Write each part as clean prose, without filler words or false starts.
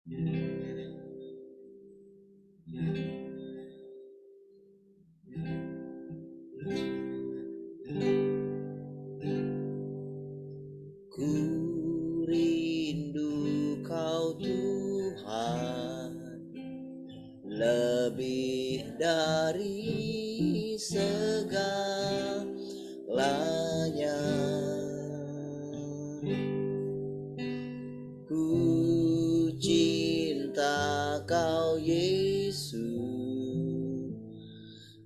Ku rindu Kau Tuhan, lebih dari segalanya. Ku cinta Kau Yesus,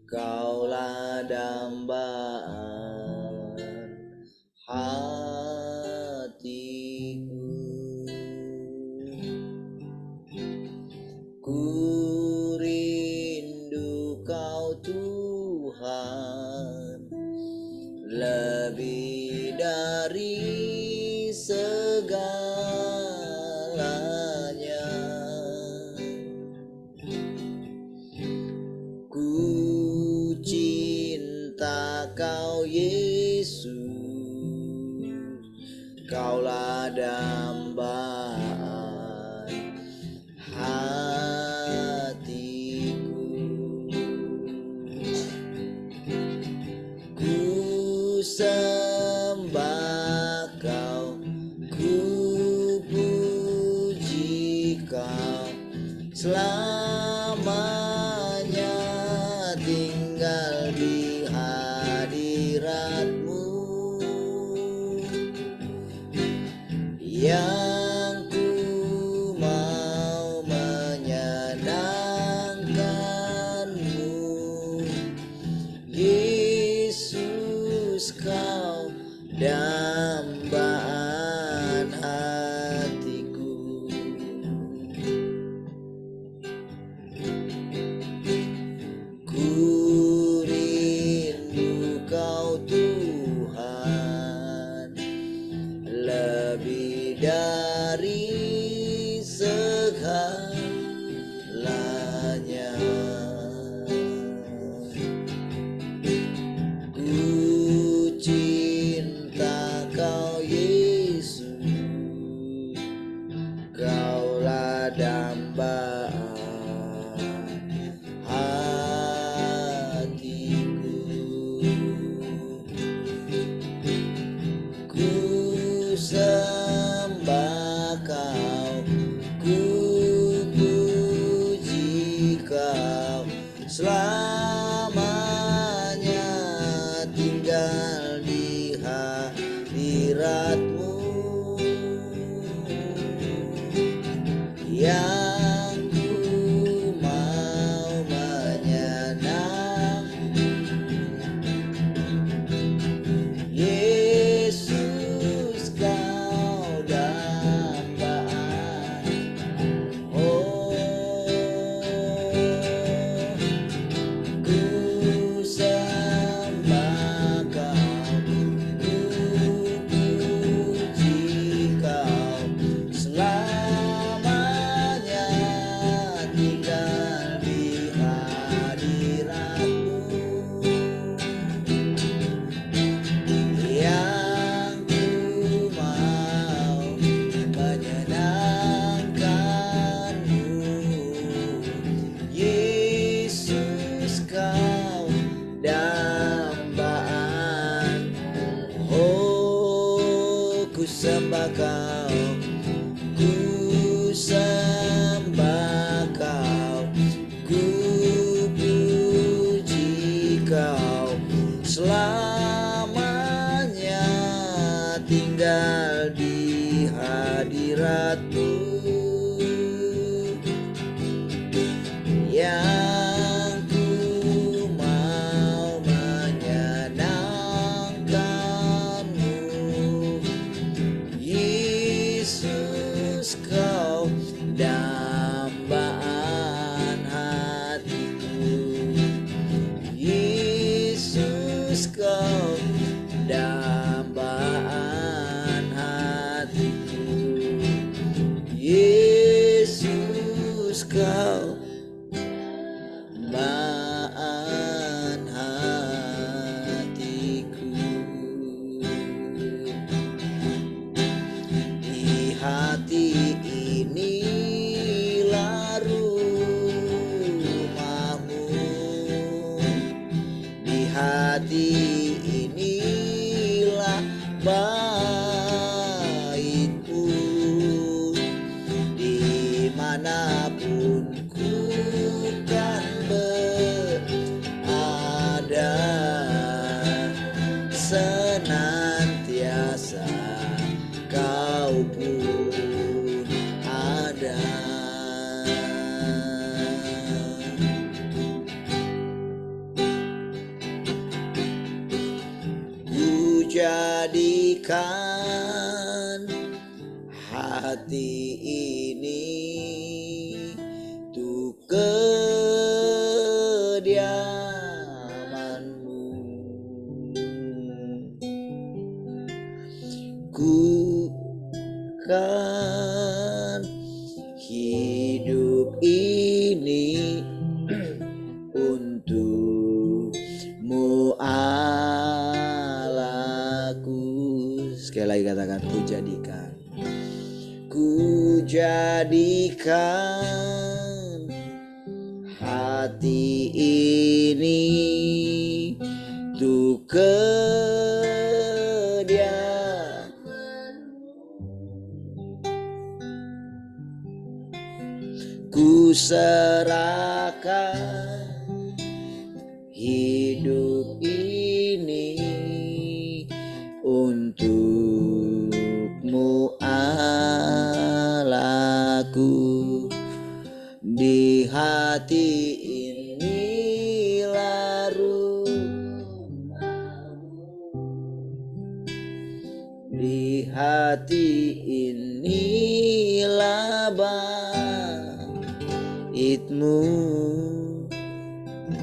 Kaulah dambaan hatiku. Ku rindu Kau Tuhan, lebih dari segalanya. Ku cinta Kau Yesus, Kaulah dambaan hatiku. Ku sembah Kau, ku puji Kau, selamanya tinggal di hadirat-Mu. Yang ku mau menyenangkan-Mu, Yesus, Kau dambaan hatiku. Ku rindu Kau Tuhan, lebih dari segalanya. Ku cinta Kau Yesus, Kaulah dambaan hatiku. Ku sembah Kau, ku puji Kau, selamanya tinggal di hadirat-Mu. Yang ku mau menyenang, Yesus, Kau dambaan. Oh, ku sembah Kau, ku puji Kau, selamanya tinggal di hadirat-Mu. Yang ku mau menyenangkan-Mu, Yesus, Kau dambaan. Oh, ku sembah Kau, ku sembah Kau, ku puji Kau, selamanya tinggal di hadirat-Mu. Yang ku mau menyenangkan-Mu, Yesus, Kau dambaan hatiku. Yesus, Kau dambaan hatiku. Yesus, Kau dambaan hatiku. Di hati ini pun ada. Ku jadikan hati ini untuk kediamanmu. Ku kan hidup ini untukmu Allahku. Sekali lagi katakan, ku jadikan. Ku jadikan hati ini untuk ku serahkan hidup ini untukmu Allahku. Di hati ini larut, di hati inilah baitmu.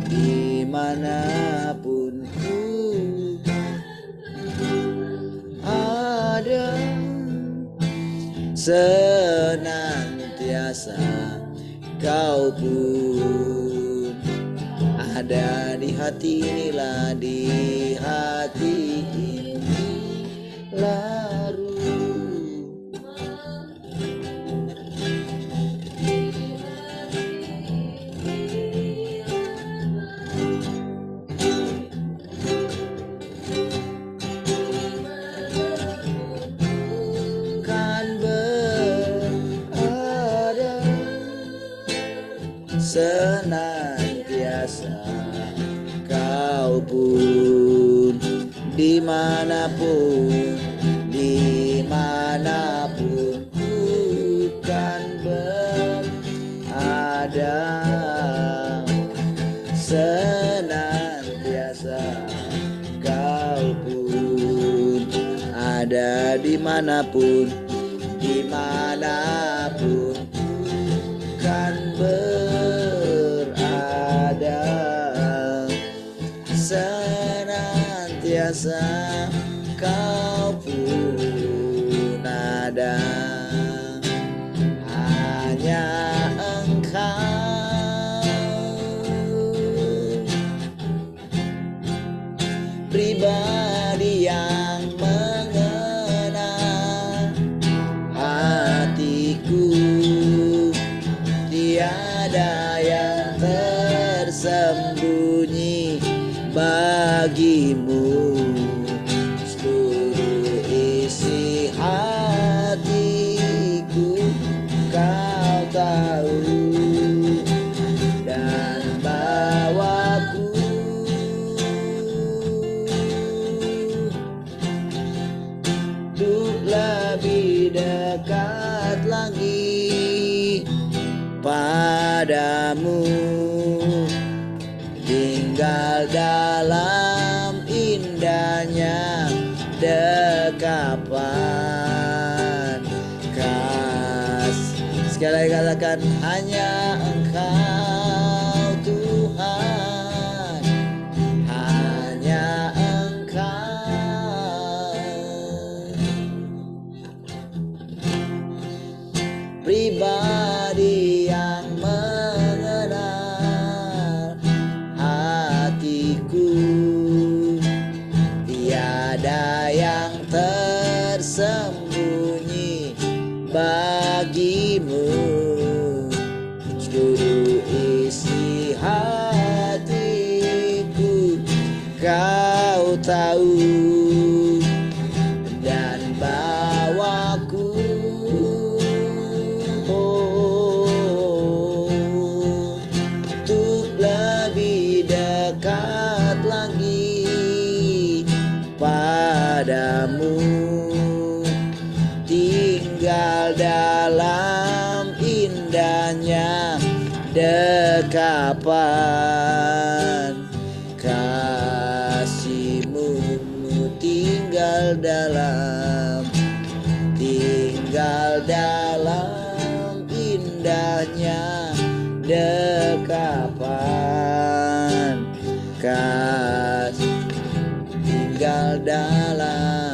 Dimanapun ku ada, senantiasa kau pun ada. Di hati inilah, di hati ini larut. Senantiasa kau pun dimanapun, dimanapun ku kan berada. Senantiasa kau pun ada, dimanapun, dimanapun kan berada. Senantiasa kau pun ada. Hanya Engkau pribadi yang mengenal hatiku. Tiada yang tersembunyi bagimu. Seluruh isi hatiku kau tahu, dan bawaku untuk lebih dekat lagi padamu, tinggal dalam indahnya dekapan kasih. Sekali lagi katakan, hanya Engkau Tuhan, hanya Engkau pribadi yang mengenal hatiku. Tiada yang tersembunyi bagimu. Seluruh isi hatiku kau tahu, dan bawaku untuk lebih dekat lagi padamu, tinggal tinggal dalam indahnya dekapan kasih-Mu, tinggal dalam indahnya dekapan kasih, tinggal dalam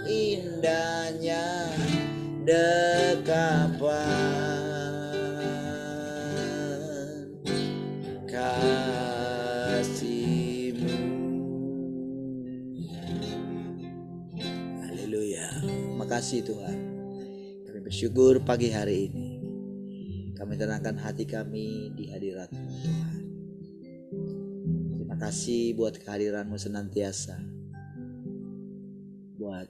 indahnya dekapan kasih-Mu. Haleluya. Makasih Tuhan. Kami bersyukur pagi hari ini. Kami tenangkan hati kami di hadirat-Mu Tuhan. Terima kasih buat kehadiran-Mu senantiasa. Buat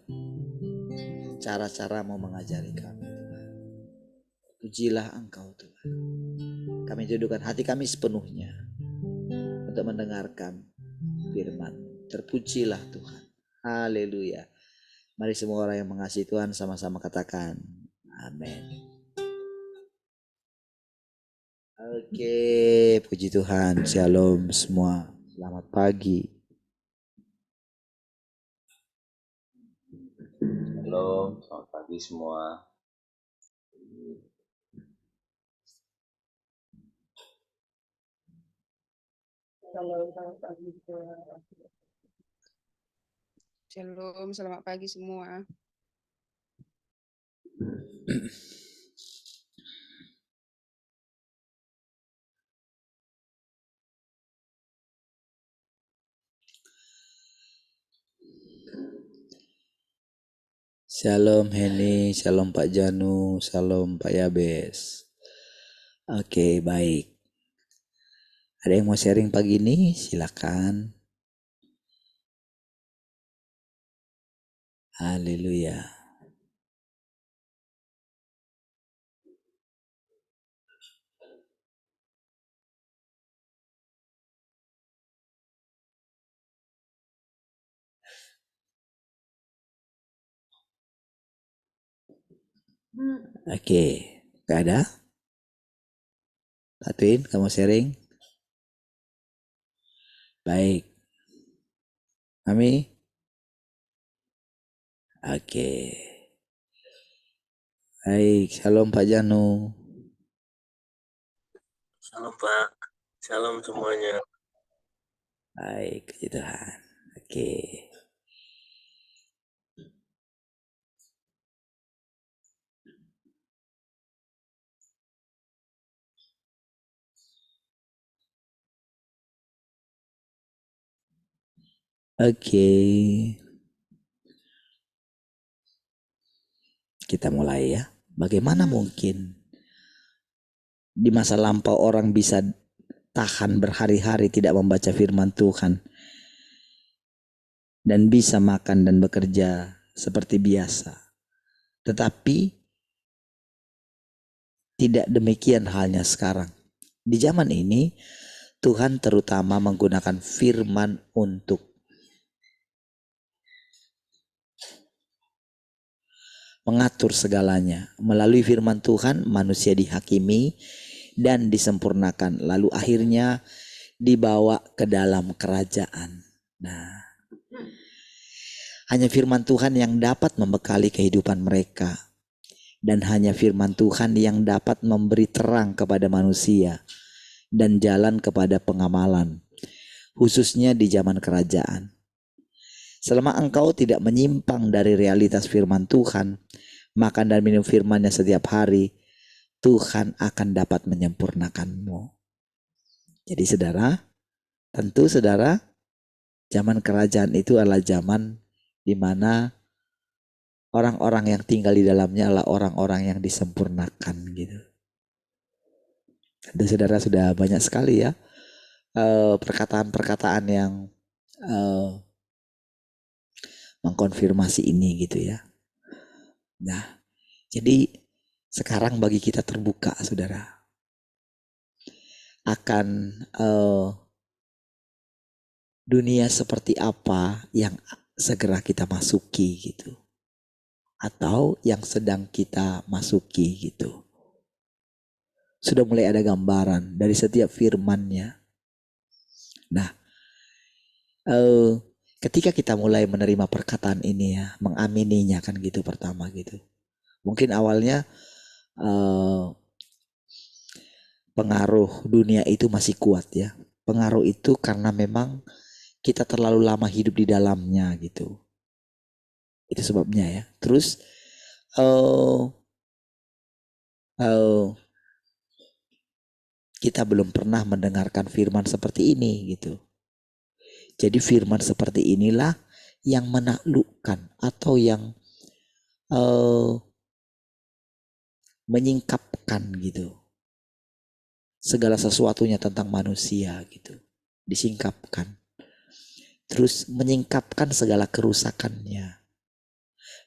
cara-cara-Mu mengajari kami Tuhan. Pujilah Engkau Tuhan. Kami dudukkan hati kami sepenuhnya untuk mendengarkan firman-Mu. Terpujilah Tuhan. Haleluya. Mari semua orang yang mengasihi Tuhan sama-sama katakan amin. Oke, puji Tuhan. Shalom semua. Selamat pagi. Halo, selamat pagi semua. Shalom, selamat pagi semua. Shalom Heni, shalom Pak Janu, shalom Pak Yabes. Oke, baik. Ada yang mau sharing pagi ini? Silakan. Haleluya. Oke, gak ada? Patuin, kamu sharing? Baik. Mami? Oke. Baik, shalom Pak Janu. Shalom Pak, shalom semuanya. Baik, puji Tuhan. Oke. Oke. Kita mulai ya. Bagaimana mungkin di masa lampau orang bisa tahan berhari-hari tidak membaca firman Tuhan dan bisa makan dan bekerja seperti biasa. Tetapi tidak demikian halnya sekarang. Di zaman ini Tuhan terutama menggunakan firman untuk mengatur segalanya. Melalui firman Tuhan manusia dihakimi dan disempurnakan, lalu akhirnya dibawa ke dalam kerajaan. Nah, hanya firman Tuhan yang dapat membekali kehidupan mereka, dan hanya firman Tuhan yang dapat memberi terang kepada manusia dan jalan kepada pengamalan, khususnya di zaman kerajaan. Selama engkau tidak menyimpang dari realitas firman Tuhan, makan dan minum firman-Nya setiap hari, Tuhan akan dapat menyempurnakanmu. Jadi saudara, tentu saudara, zaman kerajaan itu adalah zaman di mana orang-orang yang tinggal di dalamnya adalah orang-orang yang disempurnakan gitu. Tentu saudara sudah banyak sekali ya perkataan-perkataan yang mengkonfirmasi ini gitu ya. Nah, jadi sekarang bagi kita terbuka saudara akan dunia seperti apa yang segera kita masuki gitu, atau yang sedang kita masuki gitu. Sudah mulai ada gambaran dari setiap firman-Nya. Nah, ketika kita mulai menerima perkataan ini ya, mengamininya kan gitu pertama gitu. Mungkin awalnya pengaruh dunia itu masih kuat ya. Pengaruh itu karena memang kita terlalu lama hidup di dalamnya gitu. Itu sebabnya ya. Terus kita belum pernah mendengarkan firman seperti ini gitu. Jadi firman seperti inilah yang menaklukkan atau yang menyingkapkan gitu segala sesuatunya tentang manusia gitu, disingkapkan, terus menyingkapkan segala kerusakannya,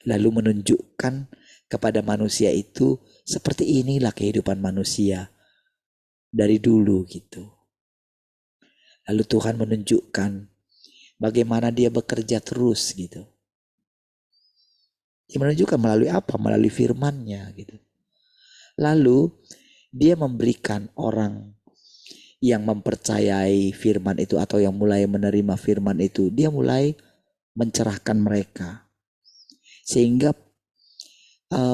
lalu menunjukkan kepada manusia itu seperti inilah kehidupan manusia dari dulu gitu. Lalu Tuhan menunjukkan bagaimana dia bekerja terus gitu. Dia menunjukkan melalui apa? Melalui firman-Nya gitu. Lalu dia memberikan orang yang mempercayai firman itu atau yang mulai menerima firman itu, dia mulai mencerahkan mereka. Sehingga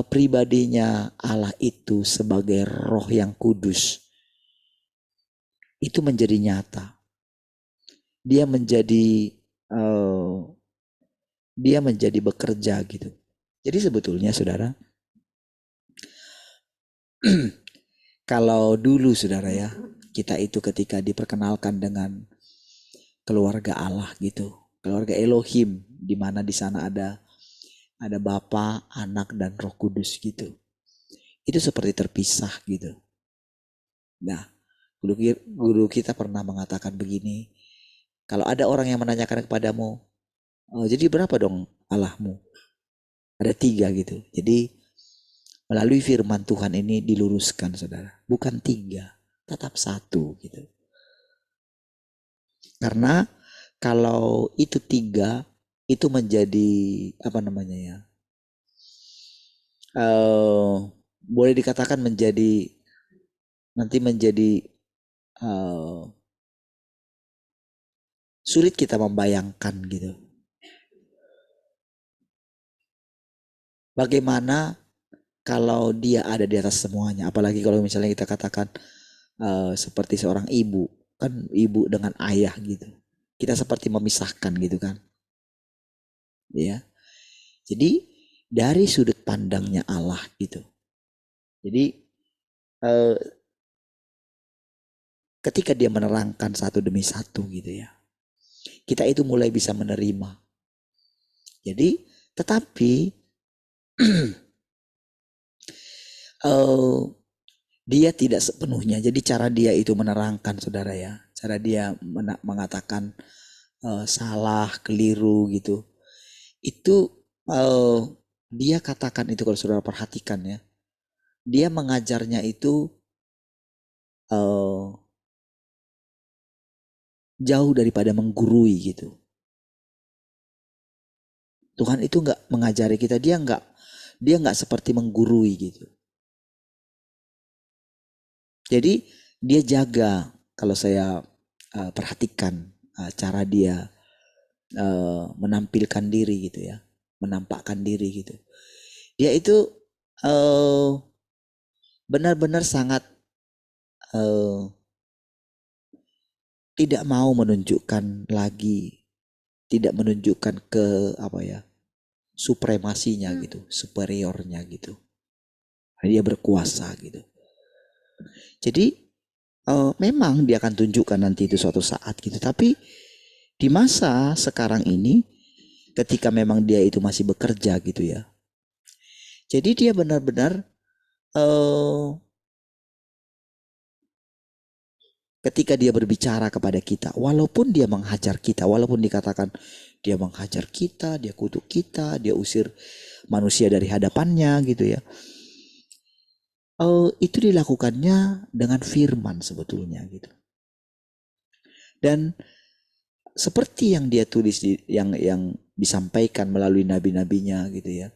pribadinya Allah itu sebagai Roh yang kudus itu menjadi nyata. Dia menjadi bekerja gitu. Jadi sebetulnya saudara, kalau dulu saudara ya, kita itu ketika diperkenalkan dengan keluarga Allah gitu, keluarga Elohim, di mana di sana ada Bapa, Anak dan Roh Kudus gitu. Itu seperti terpisah gitu. Nah, guru kita pernah mengatakan begini, kalau ada orang yang menanyakan kepadamu, oh, jadi berapa dong Allahmu? Ada 3 gitu. Jadi melalui firman Tuhan ini diluruskan saudara, bukan 3, tetap 1 gitu. Karena kalau itu 3 itu menjadi apa namanya ya, boleh dikatakan menjadi sulit kita membayangkan gitu. Bagaimana kalau dia ada di atas semuanya, apalagi kalau misalnya kita katakan seperti seorang ibu, kan ibu dengan ayah gitu. Kita seperti memisahkan gitu kan. Ya. Jadi dari sudut pandangnya Allah gitu. Jadi ketika dia menerangkan satu demi satu gitu ya, kita itu mulai bisa menerima. Jadi tetapi dia tidak sepenuhnya. Jadi cara dia itu menerangkan saudara ya, cara dia mengatakan salah, keliru gitu, itu dia katakan itu kalau saudara perhatikan ya, dia mengajarnya itu jauh daripada menggurui gitu. Tuhan itu nggak mengajari kita, dia nggak seperti menggurui gitu. Jadi dia jaga, kalau saya perhatikan cara dia menampilkan diri gitu ya, menampakkan diri gitu. Dia itu benar-benar sangat tidak mau menunjukkan lagi, tidak menunjukkan ke apa ya, supremasinya gitu, superiornya gitu. Dia berkuasa gitu. Jadi memang dia akan tunjukkan nanti itu suatu saat gitu. Tapi di masa sekarang ini, ketika memang dia itu masih bekerja gitu ya, jadi dia benar-benar ketika dia berbicara kepada kita, walaupun dia menghajar kita, walaupun dikatakan dia menghajar kita, dia kutuk kita, dia usir manusia dari hadapannya gitu ya, itu dilakukannya dengan firman sebetulnya gitu. Dan seperti yang dia tulis yang disampaikan melalui nabi-nabinya gitu ya.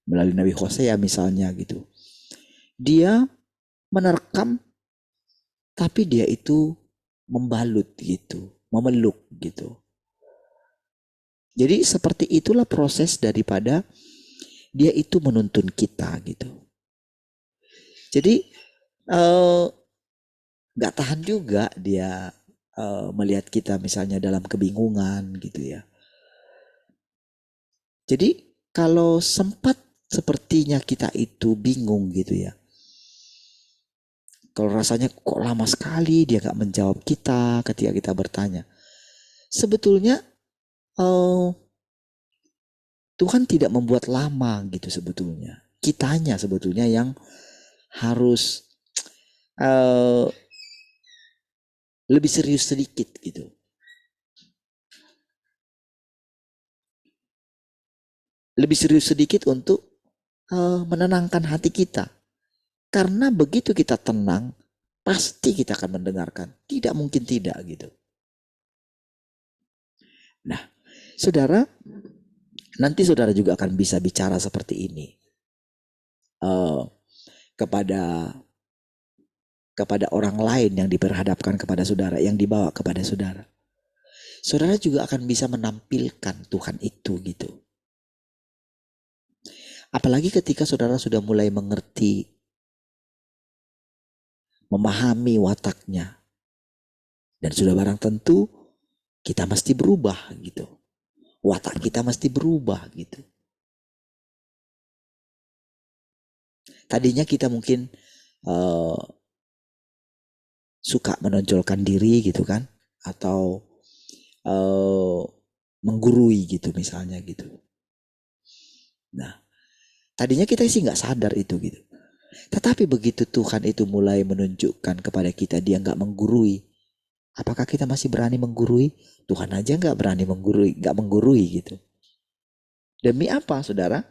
Melalui Nabi Hosea misalnya gitu. Dia menerkam tapi dia itu membalut gitu, memeluk gitu. Jadi seperti itulah proses daripada dia itu menuntun kita gitu. Jadi gak tahan juga dia melihat kita misalnya dalam kebingungan gitu ya. Jadi kalau sempat sepertinya kita itu bingung gitu ya. Kalau rasanya kok lama sekali dia gak menjawab kita ketika kita bertanya. Sebetulnya Tuhan tidak membuat lama gitu sebetulnya. Kitanya sebetulnya yang harus lebih serius sedikit gitu. Lebih serius sedikit untuk menenangkan hati kita. Karena begitu kita tenang, pasti kita akan mendengarkan. Tidak mungkin tidak gitu. Nah, saudara, nanti saudara juga akan bisa bicara seperti ini. Kepada orang lain yang diperhadapkan kepada saudara, yang dibawa kepada saudara. Saudara juga akan bisa menampilkan Tuhan itu gitu. Apalagi ketika saudara sudah mulai mengerti, memahami wataknya. Dan sudah barang tentu kita mesti berubah gitu. Watak kita mesti berubah gitu. Tadinya kita mungkin suka menonjolkan diri gitu kan. Atau menggurui gitu misalnya gitu. Nah, tadinya kita sih gak sadar itu gitu. Tetapi begitu Tuhan itu mulai menunjukkan kepada kita dia gak menggurui. Apakah kita masih berani menggurui? Tuhan aja gak berani menggurui, gak menggurui gitu. Demi apa saudara?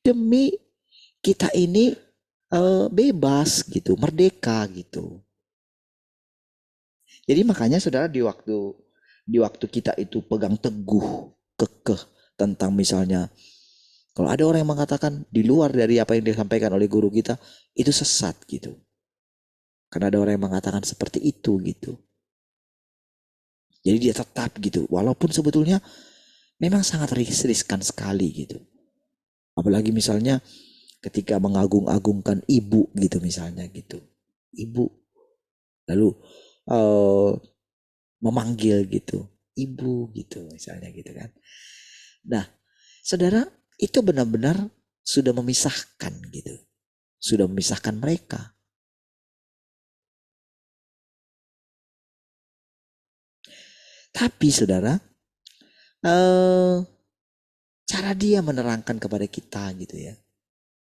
Demi kita ini bebas gitu, merdeka gitu. Jadi makanya saudara di waktu kita itu pegang teguh, kekeh tentang misalnya kalau ada orang yang mengatakan di luar dari apa yang disampaikan oleh guru kita itu sesat gitu. Karena ada orang yang mengatakan seperti itu gitu. Jadi dia tetap gitu, walaupun sebetulnya memang sangat riskan sekali gitu. Apalagi misalnya ketika mengagung-agungkan ibu gitu misalnya gitu. Ibu. Lalu memanggil gitu. Ibu gitu misalnya gitu kan. Nah, saudara itu benar-benar sudah memisahkan gitu. Sudah memisahkan mereka. Tapi saudara, cara dia menerangkan kepada kita gitu ya.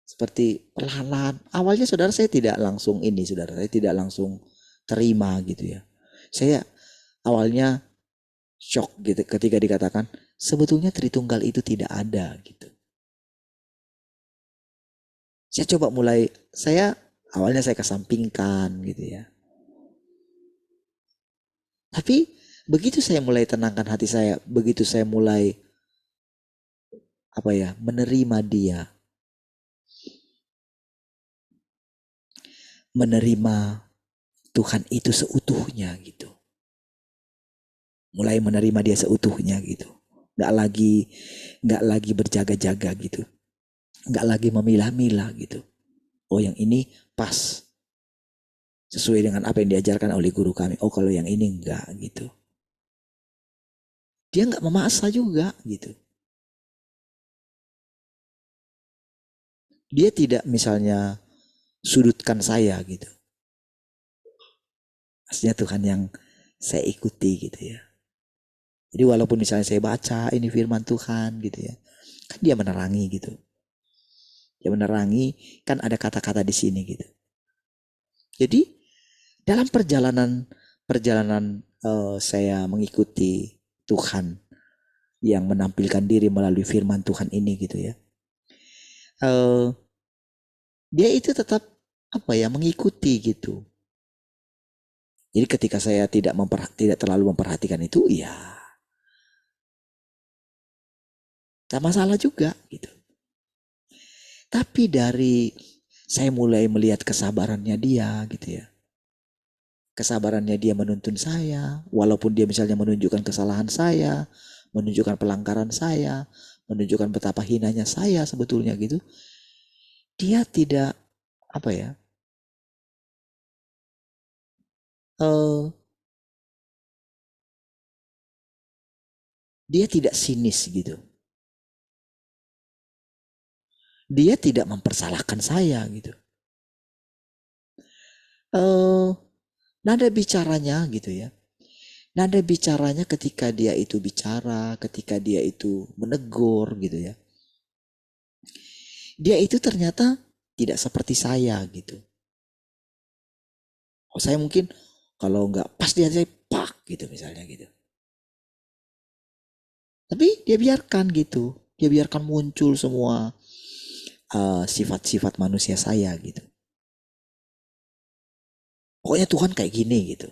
Seperti perlahan-lahan. Awalnya saudara saya tidak langsung saya tidak langsung terima gitu ya. Saya awalnya shock gitu ketika dikatakan sebetulnya Tritunggal itu tidak ada gitu. Saya coba awalnya saya kesampingkan gitu ya. Tapi begitu saya mulai tenangkan hati saya, begitu saya mulai menerima dia. Menerima Tuhan itu seutuhnya gitu. Mulai menerima dia seutuhnya gitu. Gak lagi berjaga-jaga gitu. Gak lagi memilah-milah gitu. Oh yang ini pas. Sesuai dengan apa yang diajarkan oleh guru kami. Oh kalau yang ini enggak gitu. Dia gak memaksa juga gitu. Dia tidak misalnya sudutkan saya gitu. Maksudnya Tuhan yang saya ikuti gitu ya. Jadi walaupun misalnya saya baca ini firman Tuhan gitu ya. Kan dia menerangi gitu. Dia menerangi kan ada kata-kata di sini gitu. Jadi dalam perjalanan saya mengikuti Tuhan yang menampilkan diri melalui firman Tuhan ini gitu ya. Dia itu tetap mengikuti gitu. Jadi ketika saya tidak terlalu memperhatikan itu, ya tak masalah juga gitu. Tapi dari saya mulai melihat kesabarannya dia gitu ya. Kesabarannya dia menuntun saya, walaupun dia misalnya menunjukkan kesalahan saya, menunjukkan pelanggaran saya, menunjukkan betapa hinanya saya sebetulnya gitu. Dia tidak apa ya? Dia tidak sinis gitu. Dia tidak mempersalahkan saya gitu. Nada bicaranya gitu ya. Nada bicaranya ketika dia itu bicara, ketika dia itu menegur gitu ya. Dia itu ternyata tidak seperti saya gitu. Oh, saya mungkin kalau nggak pas dia saya pak gitu misalnya gitu. Tapi dia biarkan gitu. Dia biarkan muncul semua sifat-sifat manusia saya gitu. Pokoknya Tuhan kayak gini gitu.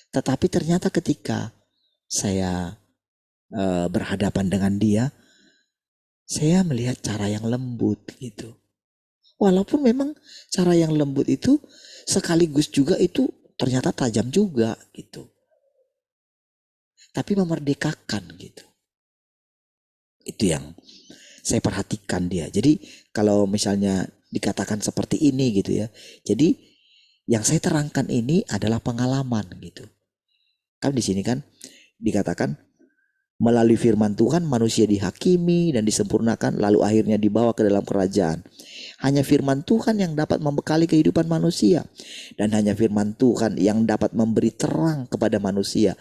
Tetapi ternyata ketika saya berhadapan dengan dia, saya melihat cara yang lembut gitu. Walaupun memang cara yang lembut itu sekaligus juga itu ternyata tajam juga gitu. Tapi memerdekakan gitu. Itu yang saya perhatikan dia. Jadi kalau misalnya dikatakan seperti ini gitu ya. Jadi yang saya terangkan ini adalah pengalaman gitu. Kan di sini kan dikatakan melalui firman Tuhan manusia dihakimi dan disempurnakan lalu akhirnya dibawa ke dalam kerajaan. Hanya firman Tuhan yang dapat membekali kehidupan manusia. Dan hanya firman Tuhan yang dapat memberi terang kepada manusia.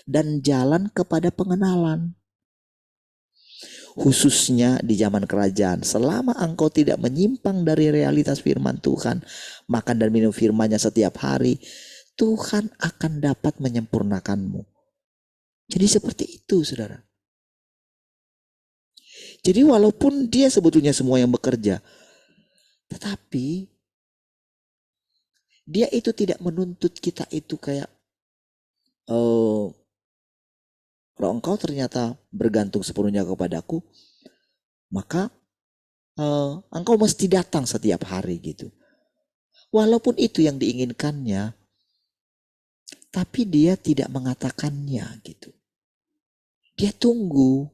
Dan jalan kepada pengenalan. Khususnya di zaman kerajaan. Selama engkau tidak menyimpang dari realitas firman Tuhan. Makan dan minum firman-Nya setiap hari. Tuhan akan dapat menyempurnakanmu. Jadi seperti itu saudara. Jadi walaupun dia sebetulnya semua yang bekerja. Tetapi dia itu tidak menuntut kita itu kayak kalau engkau ternyata bergantung sepenuhnya kepadaku, maka engkau mesti datang setiap hari gitu. Walaupun itu yang diinginkannya, tapi dia tidak mengatakannya gitu. Dia tunggu.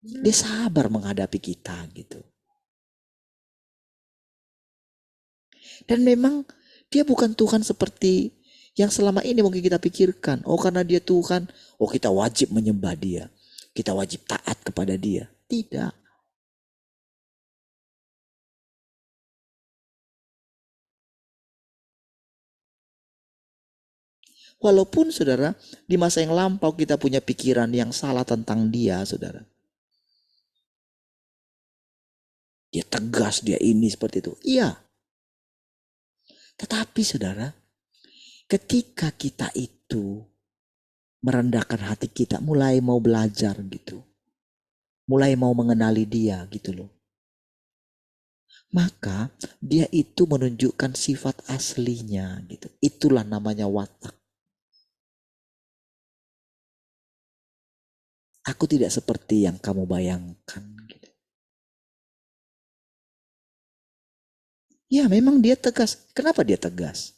Dia sabar menghadapi kita gitu. Dan memang dia bukan Tuhan seperti yang selama ini mungkin kita pikirkan. Oh karena dia Tuhan, oh kita wajib menyembah dia. Kita wajib taat kepada dia. Tidak. Walaupun saudara, di masa yang lampau kita punya pikiran yang salah tentang dia, saudara. Dia tegas, dia ini seperti itu. Iya. Tetapi saudara, ketika kita itu merendahkan hati kita, mulai mau belajar gitu. Mulai mau mengenali dia gitu loh. Maka dia itu menunjukkan sifat aslinya gitu. Itulah namanya watak. Aku tidak seperti yang kamu bayangkan gitu. Ya memang dia tegas. Kenapa dia tegas?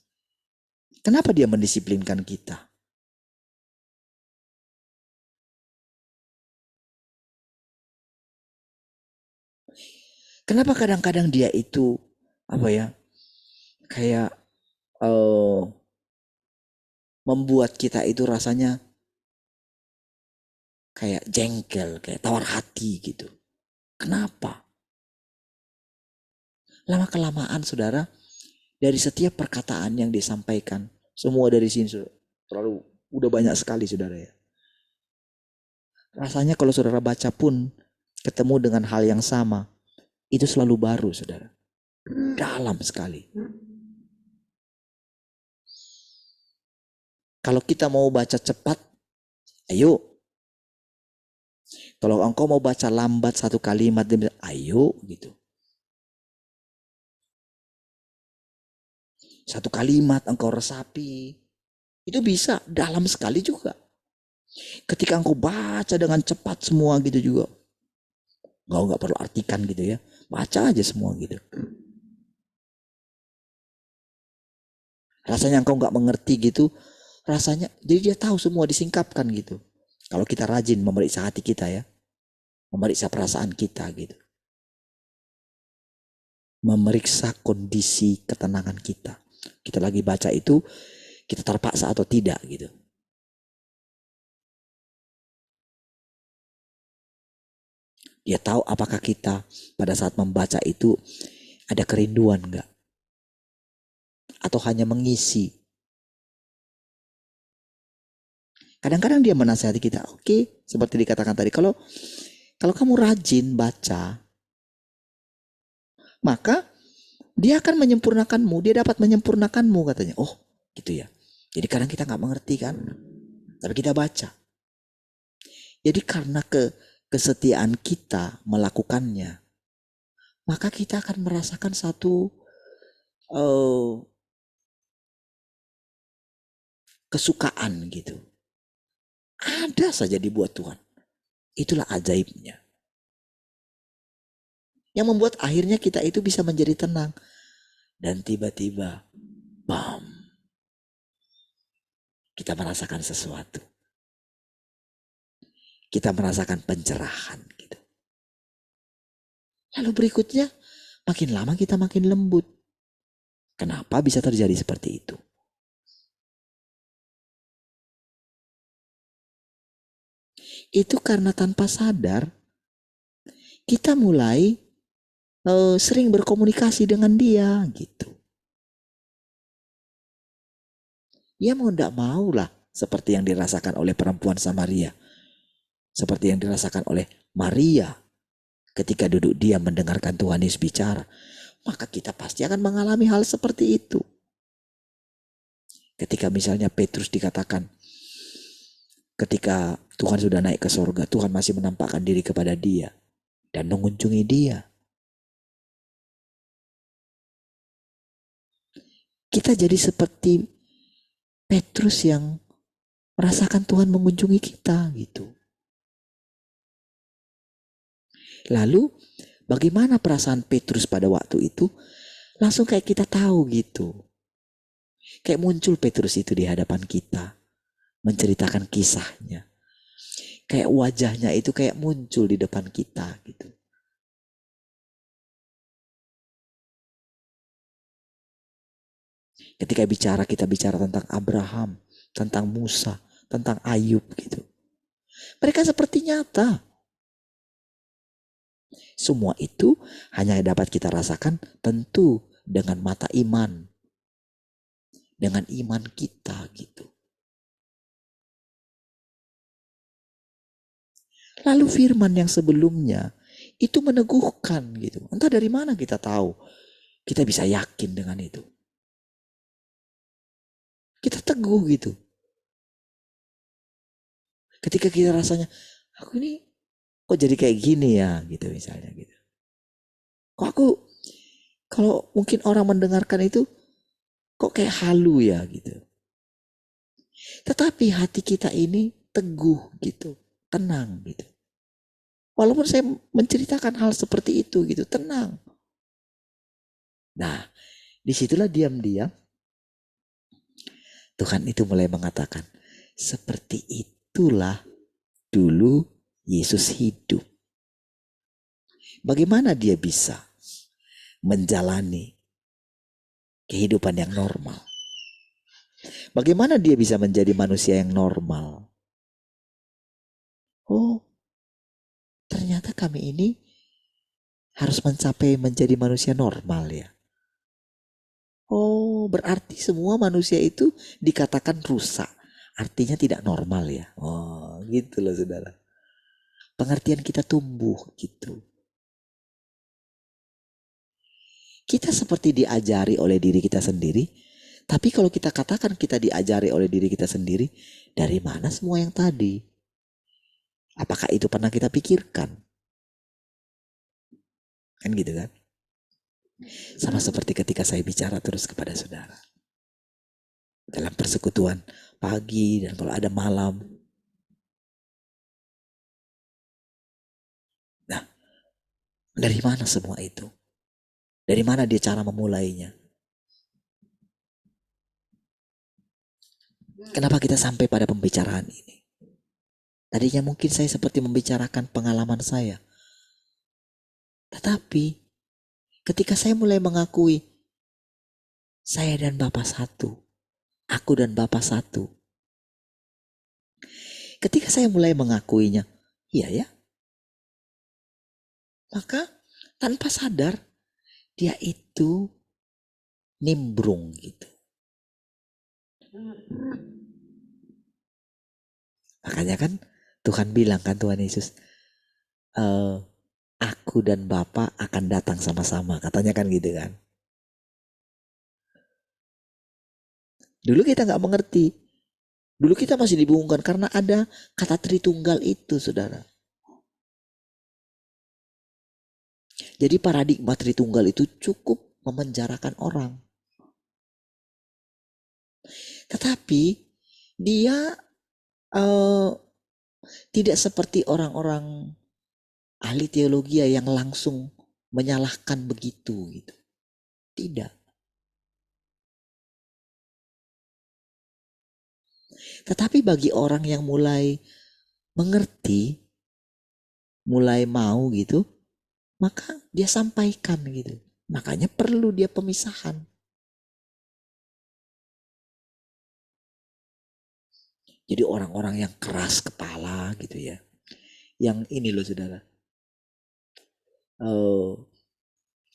Kenapa dia mendisiplinkan kita? Kenapa kadang-kadang dia itu apa ya? Kayak membuat kita itu rasanya kayak jengkel, kayak tawar hati gitu. Kenapa? Lama-kelamaan saudara, dari setiap perkataan yang disampaikan, semua dari sini terlalu udah banyak sekali saudara ya. Rasanya kalau saudara baca pun ketemu dengan hal yang sama, itu selalu baru saudara. Dalam sekali. Kalau kita mau baca cepat, ayo. Kalau engkau mau baca lambat satu kalimat, ayo gitu. Satu kalimat engkau resapi. Itu bisa dalam sekali juga. Ketika engkau baca dengan cepat semua gitu juga. Nggak perlu artikan gitu ya. Baca aja semua gitu. Rasanya engkau nggak mengerti gitu. Rasanya, jadi dia tahu semua disingkapkan gitu. Kalau kita rajin memeriksa hati kita ya. Memeriksa perasaan kita gitu. Memeriksa kondisi ketenangan kita. Kita lagi baca itu, kita terpaksa atau tidak gitu. Dia tahu apakah kita pada saat membaca itu ada kerinduan enggak? Atau hanya mengisi? Kadang-kadang dia menasihati kita, oke, seperti dikatakan tadi, kalau kamu rajin baca, maka dia akan menyempurnakanmu, dia dapat menyempurnakanmu katanya. Oh, gitu ya. Jadi kadang kita nggak mengerti kan, tapi kita baca. Jadi karena kesetiaan kita melakukannya, maka kita akan merasakan satu kesukaan gitu. Ada saja dibuat Tuhan. Itulah ajaibnya. Yang membuat akhirnya kita itu bisa menjadi tenang. Dan tiba-tiba, bam, kita merasakan sesuatu. Kita merasakan pencerahan gitu. Lalu berikutnya, makin lama kita makin lembut. Kenapa bisa terjadi seperti itu? Itu karena tanpa sadar, kita mulai sering berkomunikasi dengan dia gitu. Dia mau tidak mau lah seperti yang dirasakan oleh perempuan Samaria. Seperti yang dirasakan oleh Maria ketika duduk diam mendengarkan Tuhan Yesus bicara. Maka kita pasti akan mengalami hal seperti itu. Ketika misalnya Petrus dikatakan, ketika Tuhan sudah naik ke sorga, Tuhan masih menampakkan diri kepada dia dan mengunjungi dia. Kita jadi seperti Petrus yang merasakan Tuhan mengunjungi kita gitu. Lalu bagaimana perasaan Petrus pada waktu itu? Langsung kayak kita tahu gitu. Kayak muncul Petrus itu di hadapan kita. Menceritakan kisahnya. Kayak wajahnya itu kayak muncul di depan kita gitu. Ketika kita bicara tentang Abraham, tentang Musa, tentang Ayub gitu. Mereka seperti nyata. Semua itu hanya dapat kita rasakan tentu dengan mata iman. Dengan iman kita gitu. Lalu firman yang sebelumnya itu meneguhkan gitu. Entah dari mana kita tahu. Kita bisa yakin dengan itu. Kita teguh gitu. Ketika kita rasanya, aku ini kok jadi kayak gini ya gitu misalnya gitu. Kok aku, kalau mungkin orang mendengarkan itu, kok kayak halu ya gitu. Tetapi hati kita ini teguh gitu, tenang gitu. Walaupun saya menceritakan hal seperti itu gitu, tenang. Nah, disitulah diam-diam Tuhan itu mulai mengatakan, seperti itulah dulu Yesus hidup. Bagaimana dia bisa menjalani kehidupan yang normal? Bagaimana dia bisa menjadi manusia yang normal? Oh, ternyata kami ini harus mencapai menjadi manusia normal ya. Oh, berarti semua manusia itu dikatakan rusak. Artinya tidak normal ya. Oh, gitu loh saudara. Pengertian kita tumbuh gitu. Kita seperti diajari oleh diri kita sendiri. Tapi kalau kita katakan kita diajari oleh diri kita sendiri, dari mana semua yang tadi? Apakah itu pernah kita pikirkan? Kan gitu kan? Sama seperti ketika saya bicara terus kepada saudara. dalam persekutuan pagi dan kalau ada malam. Nah, dari mana semua itu? Dari mana dia cara memulainya? Kenapa kita sampai pada pembicaraan ini? Tadinya mungkin saya seperti membicarakan pengalaman saya. Tetapi ketika saya mulai mengakui saya dan Bapa satu, aku dan Bapa satu. Ketika saya mulai mengakuinya, iya ya. Maka tanpa sadar dia itu nimbrung gitu. Makanya kan Tuhan bilang kan Tuhan Yesus, aku dan Bapa akan datang sama-sama. Katanya kan gitu kan. Dulu kita nggak mengerti. Dulu kita masih dibingungkan karena ada kata Tritunggal itu, saudara. Jadi paradigma Tritunggal itu cukup memenjarakan orang. Tetapi dia tidak seperti orang-orang ahli teologi yang langsung menyalahkan begitu gitu. Tidak. Tetapi bagi orang yang mulai mengerti, mulai mau gitu, maka dia sampaikan gitu. Makanya perlu dia pemisahan. Jadi orang-orang yang keras kepala gitu ya. Yang ini loh saudara.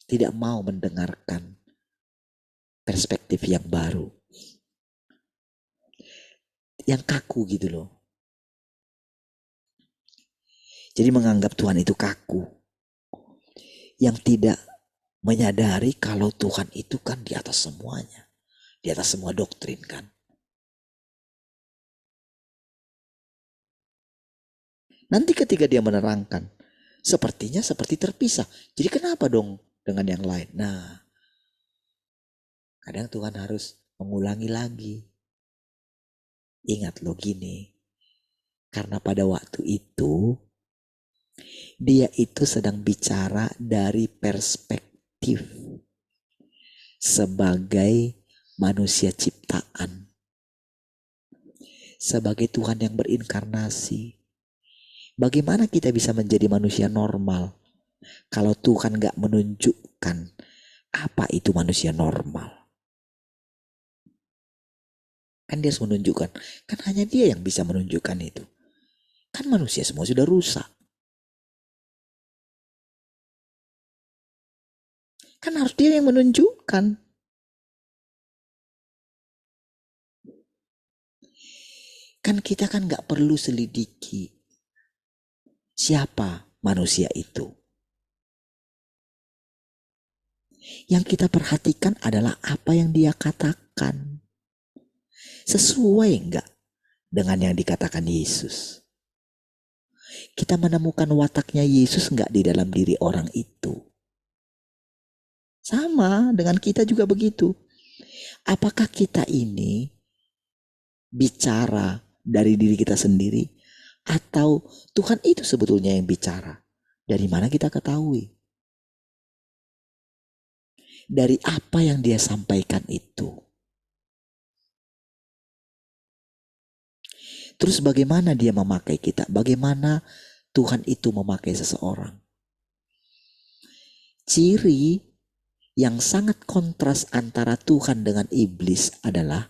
Tidak mau mendengarkan perspektif yang baru. Yang kaku gitu loh. Jadi menganggap Tuhan itu kaku. Yang tidak menyadari kalau Tuhan itu kan di atas semuanya. Di atas semua doktrin kan. Nanti ketika dia menerangkan, sepertinya seperti terpisah. Jadi kenapa dong dengan yang lain? Nah, kadang Tuhan harus mengulangi lagi. Ingat loh gini, karena pada waktu itu, dia itu sedang bicara dari perspektif sebagai manusia ciptaan. Sebagai Tuhan yang berinkarnasi. Bagaimana kita bisa menjadi manusia normal kalau Tuhan gak menunjukkan apa itu manusia normal? Kan dia harus menunjukkan. Kan hanya dia yang bisa menunjukkan itu. Kan manusia semua sudah rusak. Kan harus dia yang menunjukkan. Kan kita kan gak perlu selidiki siapa manusia itu. Yang kita perhatikan adalah apa yang dia katakan. Sesuai enggak dengan yang dikatakan Yesus? Kita menemukan wataknya Yesus enggak di dalam diri orang itu? Sama dengan kita juga begitu. Apakah kita ini bicara dari diri kita sendiri atau Tuhan itu sebetulnya yang bicara? Dari mana kita ketahui? Dari apa yang dia sampaikan itu. Terus bagaimana dia memakai kita? Bagaimana Tuhan itu memakai seseorang? Ciri yang sangat kontras antara Tuhan dengan iblis adalah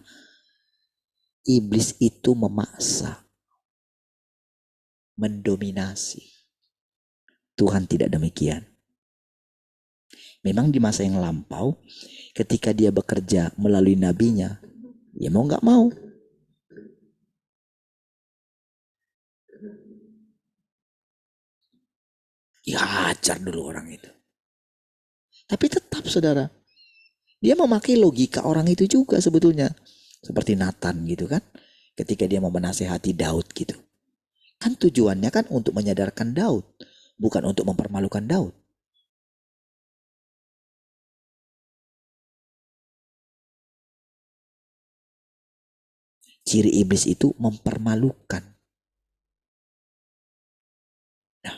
iblis itu memaksa, mendominasi. Tuhan tidak demikian. Memang di masa yang lampau, ketika dia bekerja melalui nabinya, ya mau gak mau. Ya hajar dulu orang itu. Tapi tetap saudara, dia memakai logika orang itu juga sebetulnya. Seperti Nathan gitu kan. Ketika dia mau menasehati Daud gitu. Kan tujuannya kan untuk menyadarkan Daud. Bukan untuk mempermalukan Daud. Ciri iblis itu mempermalukan. Nah,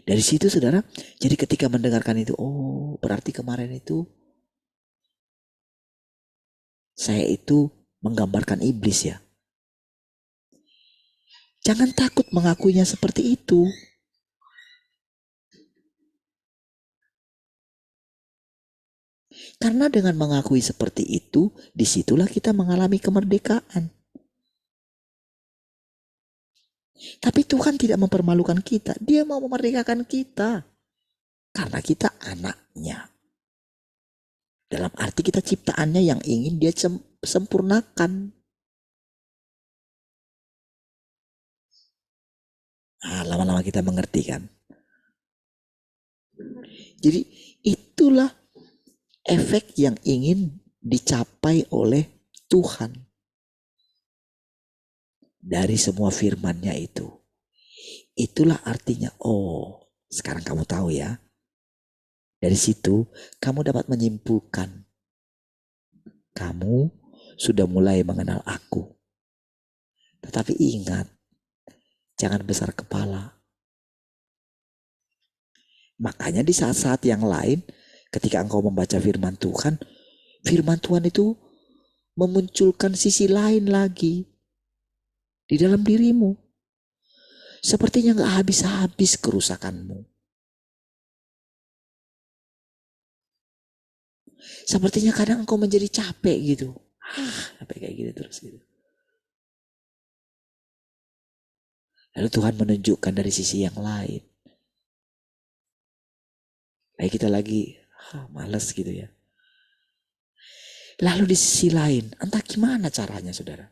dari situ saudara, jadi ketika mendengarkan itu, oh berarti kemarin itu saya itu menggambarkan iblis ya. Jangan takut mengakuinya seperti itu. Karena dengan mengakui seperti itu, disitulah kita mengalami kemerdekaan. Tapi Tuhan tidak mempermalukan kita. Dia mau memerdekakan kita. Karena kita anaknya. Dalam arti kita ciptaannya yang ingin dia sempurnakan. Nah, lama-lama kita mengerti kan. Jadi itulah efek yang ingin dicapai oleh Tuhan. Dari semua firman-Nya itu. Itulah artinya, oh sekarang kamu tahu ya. Dari situ kamu dapat menyimpulkan. Kamu sudah mulai mengenal aku. Tetapi ingat, jangan besar kepala. Makanya di saat-saat yang lain, ketika engkau membaca firman Tuhan itu memunculkan sisi lain lagi di dalam dirimu. Sepertinya gak habis-habis kerusakanmu. Sepertinya kadang engkau menjadi capek gitu. Capek kayak gitu terus gitu. Lalu Tuhan menunjukkan dari sisi yang lain. Kayak kita lagi males gitu ya. Lalu di sisi lain, entah gimana caranya saudara.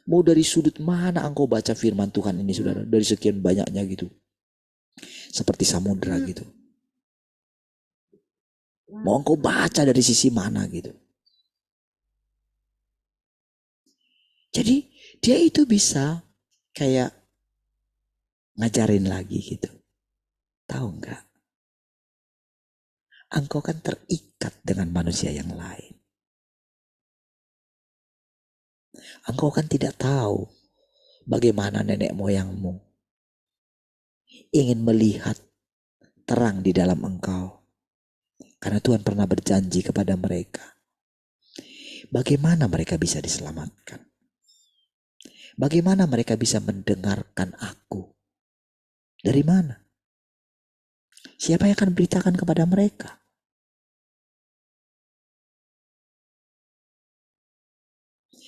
Mau dari sudut mana engkau baca firman Tuhan ini saudara. Dari sekian banyaknya gitu. Seperti samudra gitu. Mau engkau baca dari sisi mana gitu. Jadi dia itu bisa kayak ngajarin lagi gitu. Tahu enggak? Engkau kan terikat dengan manusia yang lain. Engkau kan tidak tahu bagaimana nenek moyangmu ingin melihat terang di dalam engkau. Karena Tuhan pernah berjanji kepada mereka. Bagaimana mereka bisa diselamatkan? Bagaimana mereka bisa mendengarkan aku? Dari mana? Siapa yang akan beritakan kepada mereka?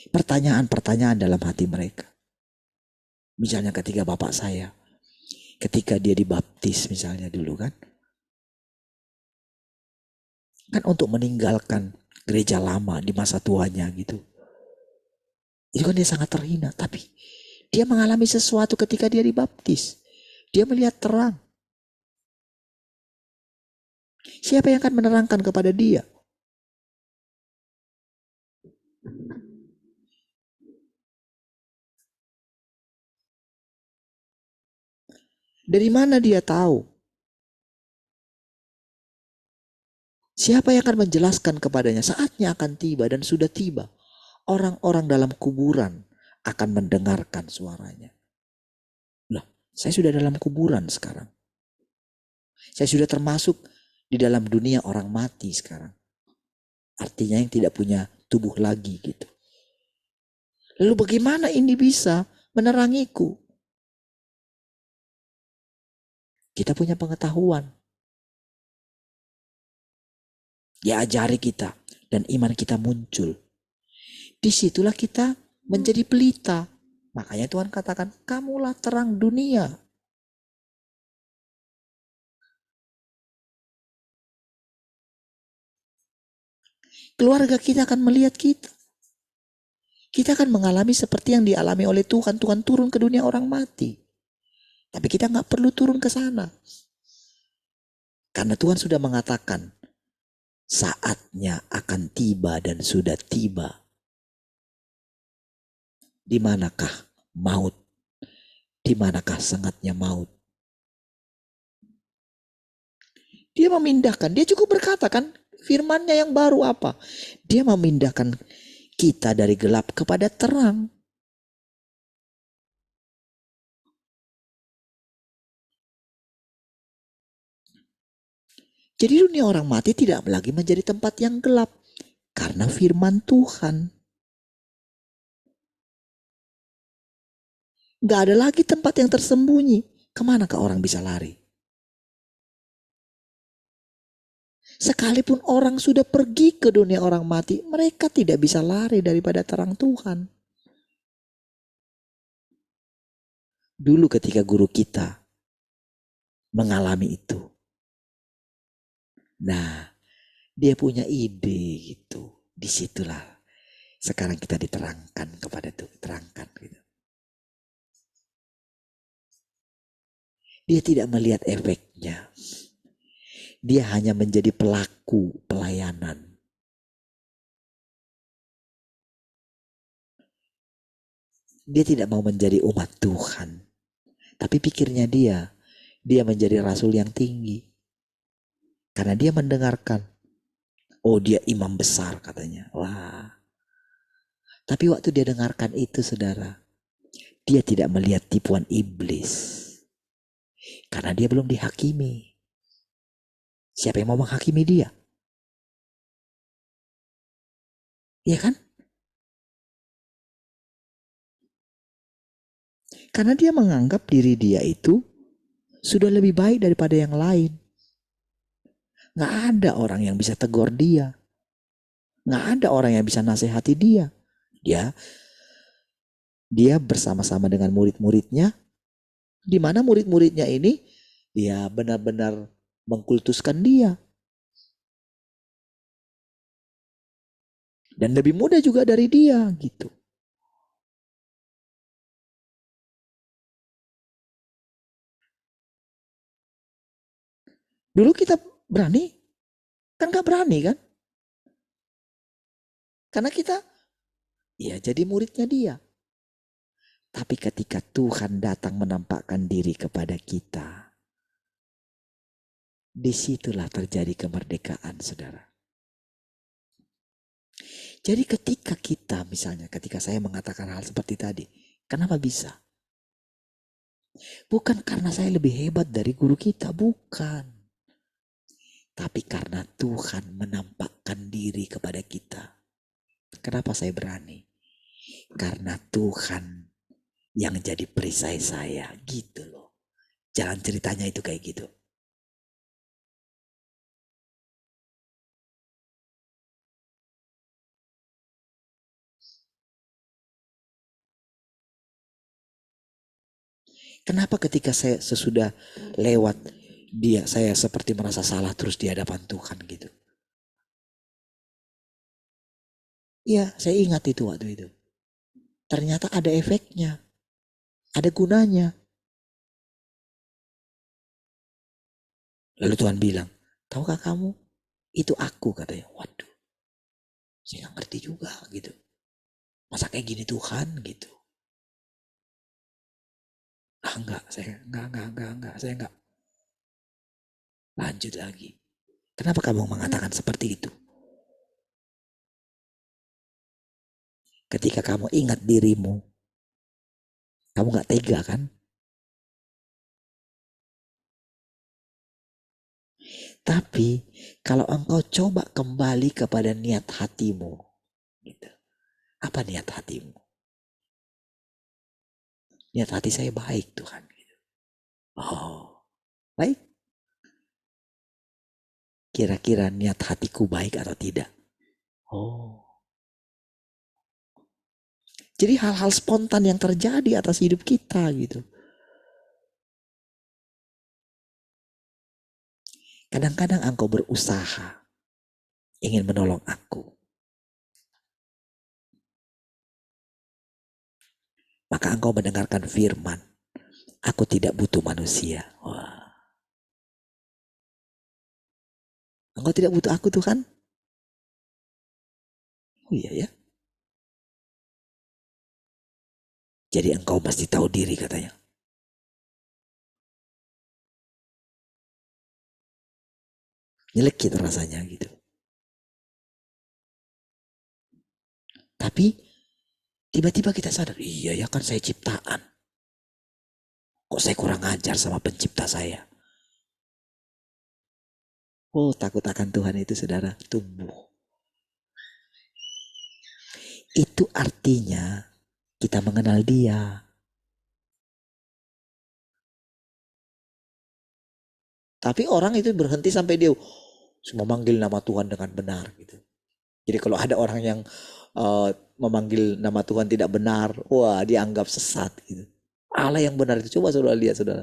Pertanyaan-pertanyaan dalam hati mereka. Misalnya ketika bapak saya, ketika dia dibaptis misalnya dulu kan. Kan untuk meninggalkan gereja lama di masa tuanya gitu. Itu kan dia sangat terhina. Tapi dia mengalami sesuatu ketika dia dibaptis. Dia melihat terang. Siapa yang akan menerangkan kepada dia? Dari mana dia tahu? Siapa yang akan menjelaskan kepadanya? Saatnya akan tiba dan sudah tiba. Orang-orang dalam kuburan akan mendengarkan suaranya. Loh, saya sudah dalam kuburan sekarang. Saya sudah termasuk di dalam dunia orang mati sekarang. Artinya yang tidak punya tubuh lagi gitu. Lalu bagaimana ini bisa menerangiku? Kita punya pengetahuan. Dia ajari kita dan iman kita muncul. Disitulah kita menjadi pelita. Makanya Tuhan katakan, kamulah terang dunia. Keluarga kita akan melihat kita. Kita akan mengalami seperti yang dialami oleh Tuhan. Tuhan turun ke dunia orang mati. Tapi kita gak perlu turun ke sana. Karena Tuhan sudah mengatakan, saatnya akan tiba dan sudah tiba. Di manakah maut? Di manakah sengatnya maut? Dia memindahkan, dia cukup berkata kan, firmannya yang baru apa? Dia memindahkan kita dari gelap kepada terang. Jadi dunia orang mati tidak lagi menjadi tempat yang gelap karena firman Tuhan. Gak ada lagi tempat yang tersembunyi. Kemanakah orang bisa lari? Sekalipun orang sudah pergi ke dunia orang mati, mereka tidak bisa lari daripada terang Tuhan. Dulu ketika guru kita mengalami itu, nah dia punya ide gitu. Disitulah sekarang kita diterangkan kepada Tuhan, terangkan gitu. Dia tidak melihat efeknya. Dia hanya menjadi pelaku pelayanan. Dia tidak mau menjadi umat Tuhan. Tapi pikirnya dia menjadi rasul yang tinggi. Karena dia mendengarkan. Oh, dia imam besar katanya. Wah. Tapi waktu dia dengarkan itu, saudara, dia tidak melihat tipuan iblis. Karena dia belum dihakimi. Siapa yang mau menghakimi dia? Iya kan? Karena dia menganggap diri dia itu sudah lebih baik daripada yang lain. Gak ada orang yang bisa tegur dia. Gak ada orang yang bisa nasihati dia. Dia bersama-sama dengan murid-muridnya. Di mana murid-muridnya ini dia benar-benar mengkultuskan dia. Dan lebih muda juga dari dia gitu. Dulu kita berani? Kan gak berani kan? Karena kita ya jadi muridnya dia. Tapi ketika Tuhan datang menampakkan diri kepada kita, disitulah terjadi kemerdekaan, saudara. Jadi ketika kita misalnya, ketika saya mengatakan hal seperti tadi, kenapa bisa? Bukan karena saya lebih hebat dari guru kita, bukan. Tapi karena Tuhan menampakkan diri kepada kita. Kenapa saya berani? Karena Tuhan yang jadi perisai saya, gitu loh. Jalan ceritanya itu kayak gitu. Kenapa ketika saya sesudah lewat saya seperti merasa salah terus di hadapan Tuhan gitu. Iya, saya ingat itu waktu itu. Ternyata ada efeknya. Ada gunanya. Lalu Tuhan bilang, tahukah kamu? Itu aku katanya. Waduh, saya gak ngerti juga gitu. Masa kayak gini Tuhan gitu. Enggak, saya enggak. Lanjut lagi. Kenapa kamu mengatakan seperti itu? Ketika kamu ingat dirimu, kamu gak tega kan? Tapi kalau engkau coba kembali kepada niat hatimu, gitu. Apa niat hatimu? Niat hati saya baik Tuhan. Gitu. Oh, baik. Kira-kira niat hatiku baik atau tidak? Oh. Jadi hal-hal spontan yang terjadi atas hidup kita gitu. Kadang-kadang engkau berusaha ingin menolong aku. Maka engkau mendengarkan firman. Aku tidak butuh manusia. Wah. Engkau tidak butuh aku Tuhan? Oh iya ya. Jadi engkau mesti tahu diri katanya. Nyelekit rasanya gitu. Tapi tiba-tiba kita sadar, iya ya kan saya ciptaan. Kok saya kurang ajar sama pencipta saya? Oh, takut akan Tuhan itu saudara tumbuh. Itu artinya kita mengenal dia. Tapi orang itu berhenti sampai dia memanggil nama Tuhan dengan benar gitu. Jadi kalau ada orang yang memanggil nama Tuhan tidak benar, wah dianggap sesat gitu. Allah yang benar itu coba saudara lihat saudara.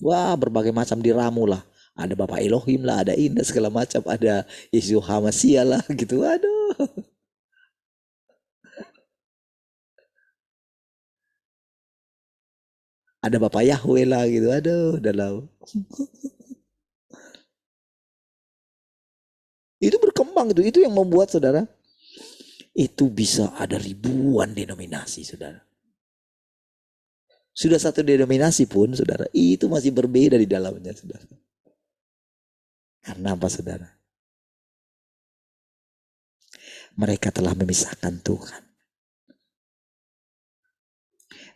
Wah berbagai macam diramu lah. Ada Bapak Elohim lah, ada Indah segala macam, ada Yesus Hamasia lah gitu. Aduh. Ada Bapak Yahweh lah gitu. Aduh, dalam. Itu berkembang itu. Itu yang membuat saudara. Itu bisa ada ribuan denominasi saudara. Sudah satu denominasi pun saudara. Itu masih berbeda di dalamnya saudara. Karena apa saudara? Mereka telah memisahkan Tuhan.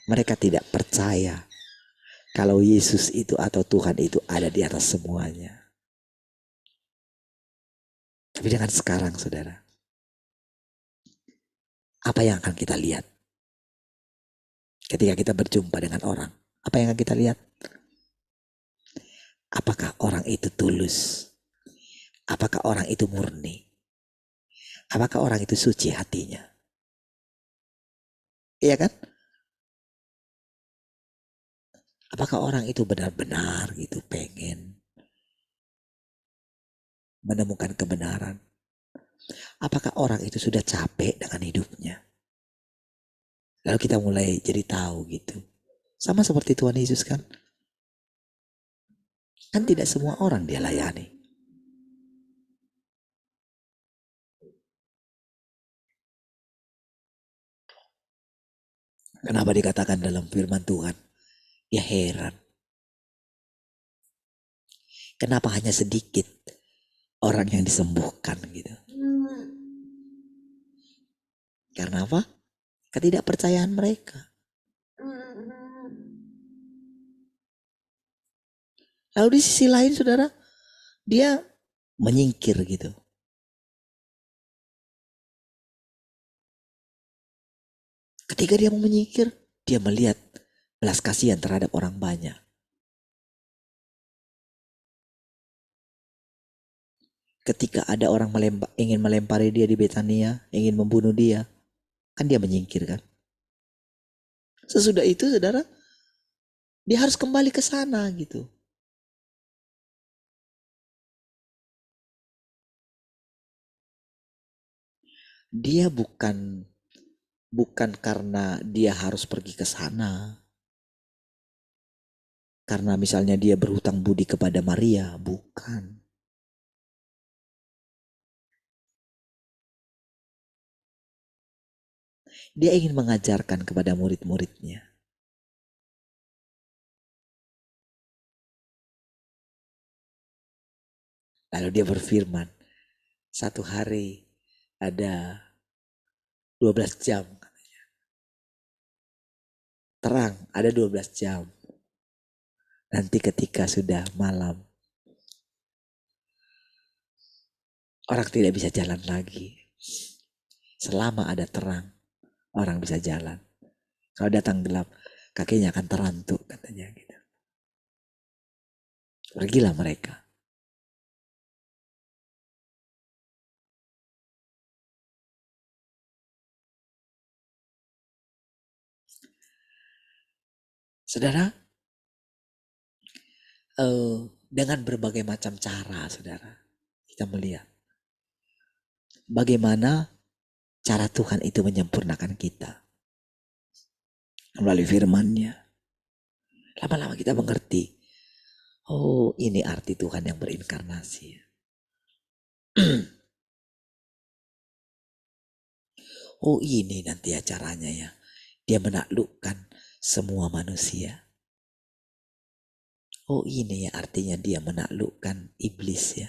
Mereka tidak percaya kalau Yesus itu atau Tuhan itu ada di atas semuanya. Tapi dengan sekarang saudara, apa yang akan kita lihat? Ketika kita berjumpa dengan orang, apa yang akan kita lihat? Apakah orang itu tulus? Apakah orang itu murni? Apakah orang itu suci hatinya? Iya kan? Apakah orang itu benar-benar gitu pengen menemukan kebenaran? Apakah orang itu sudah capek dengan hidupnya? Lalu kita mulai jadi tahu gitu. Sama seperti Tuhan Yesus kan. Kan tidak semua orang dia layani. Kenapa dikatakan dalam firman Tuhan? Ya heran. Kenapa hanya sedikit orang yang disembuhkan gitu. Karena apa? Ketidakpercayaan mereka. Lalu di sisi lain saudara, dia menyingkir gitu. Ketika dia mau menyingkir, dia melihat belas kasihan terhadap orang banyak. Ketika ada orang ingin melempari dia di Betania, ingin membunuh dia, kan dia menyingkir kan. Sesudah itu saudara, dia harus kembali ke sana gitu. Dia bukan karena dia harus pergi ke sana. Karena misalnya dia berhutang budi kepada Maria, bukan. Dia ingin mengajarkan kepada murid-muridnya. Lalu dia berfirman, satu hari ada 12 jam. Terang, ada 12 jam. Nanti ketika sudah malam, orang tidak bisa jalan lagi. Selama ada terang, orang bisa jalan. Kalau datang gelap, kakinya akan terantuk katanya gitu. Pergilah mereka. Saudara, dengan berbagai macam cara saudara, kita melihat bagaimana cara Tuhan itu menyempurnakan kita. Melalui firman-Nya. Lama-lama kita mengerti. Oh, ini arti Tuhan yang berinkarnasi. Oh, ini nanti ya caranya ya. Dia menaklukkan semua manusia. Oh, ini ya artinya dia menaklukkan iblis ya.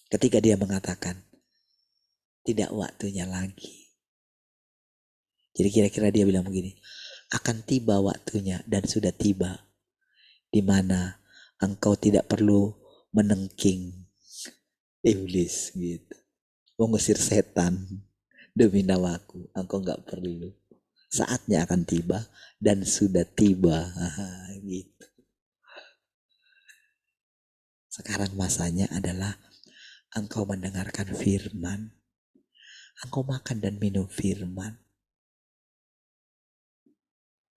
Ketika dia mengatakan, tidak waktunya lagi. Jadi kira-kira dia bilang begini, akan tiba waktunya dan sudah tiba, di mana engkau tidak perlu menengking iblis gitu. Mengusir setan demi namaku, engkau nggak perlu. Saatnya akan tiba dan sudah tiba. Gitu. Sekarang masanya adalah engkau mendengarkan firman, engkau makan dan minum firman.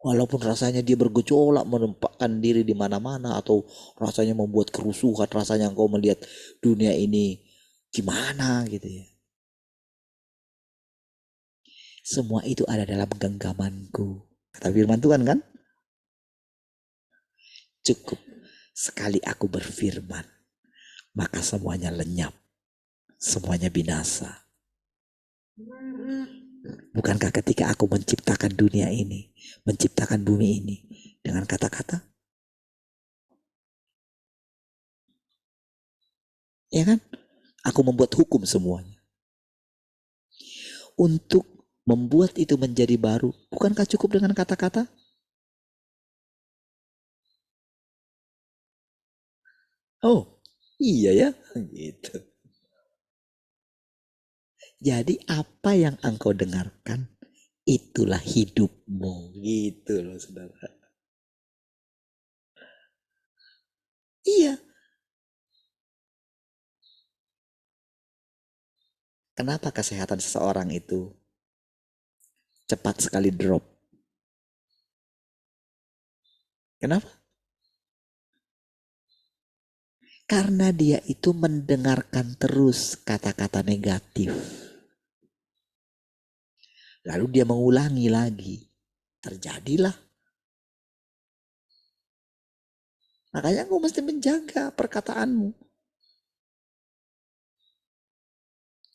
Walaupun rasanya dia bergejolak menempatkan diri di mana-mana atau rasanya membuat kerusuhan, rasanya engkau melihat dunia ini gimana gitu ya. Semua itu ada dalam genggamanku. Kata firman Tuhan kan? Cukup sekali aku berfirman, maka semuanya lenyap, semuanya binasa. Bukankah ketika aku menciptakan dunia ini, menciptakan bumi ini dengan kata-kata? Ya kan? Aku membuat hukum semuanya. Untuk membuat itu menjadi baru, bukankah cukup dengan kata-kata? Oh, iya ya, gitu. Jadi apa yang engkau dengarkan, itulah hidupmu, gitu loh saudara. Iya. Kenapa kesehatan seseorang itu cepat sekali drop? Kenapa? Karena dia itu mendengarkan terus kata-kata negatif. Lalu dia mengulangi lagi. Terjadilah. Makanya kamu mesti menjaga perkataanmu.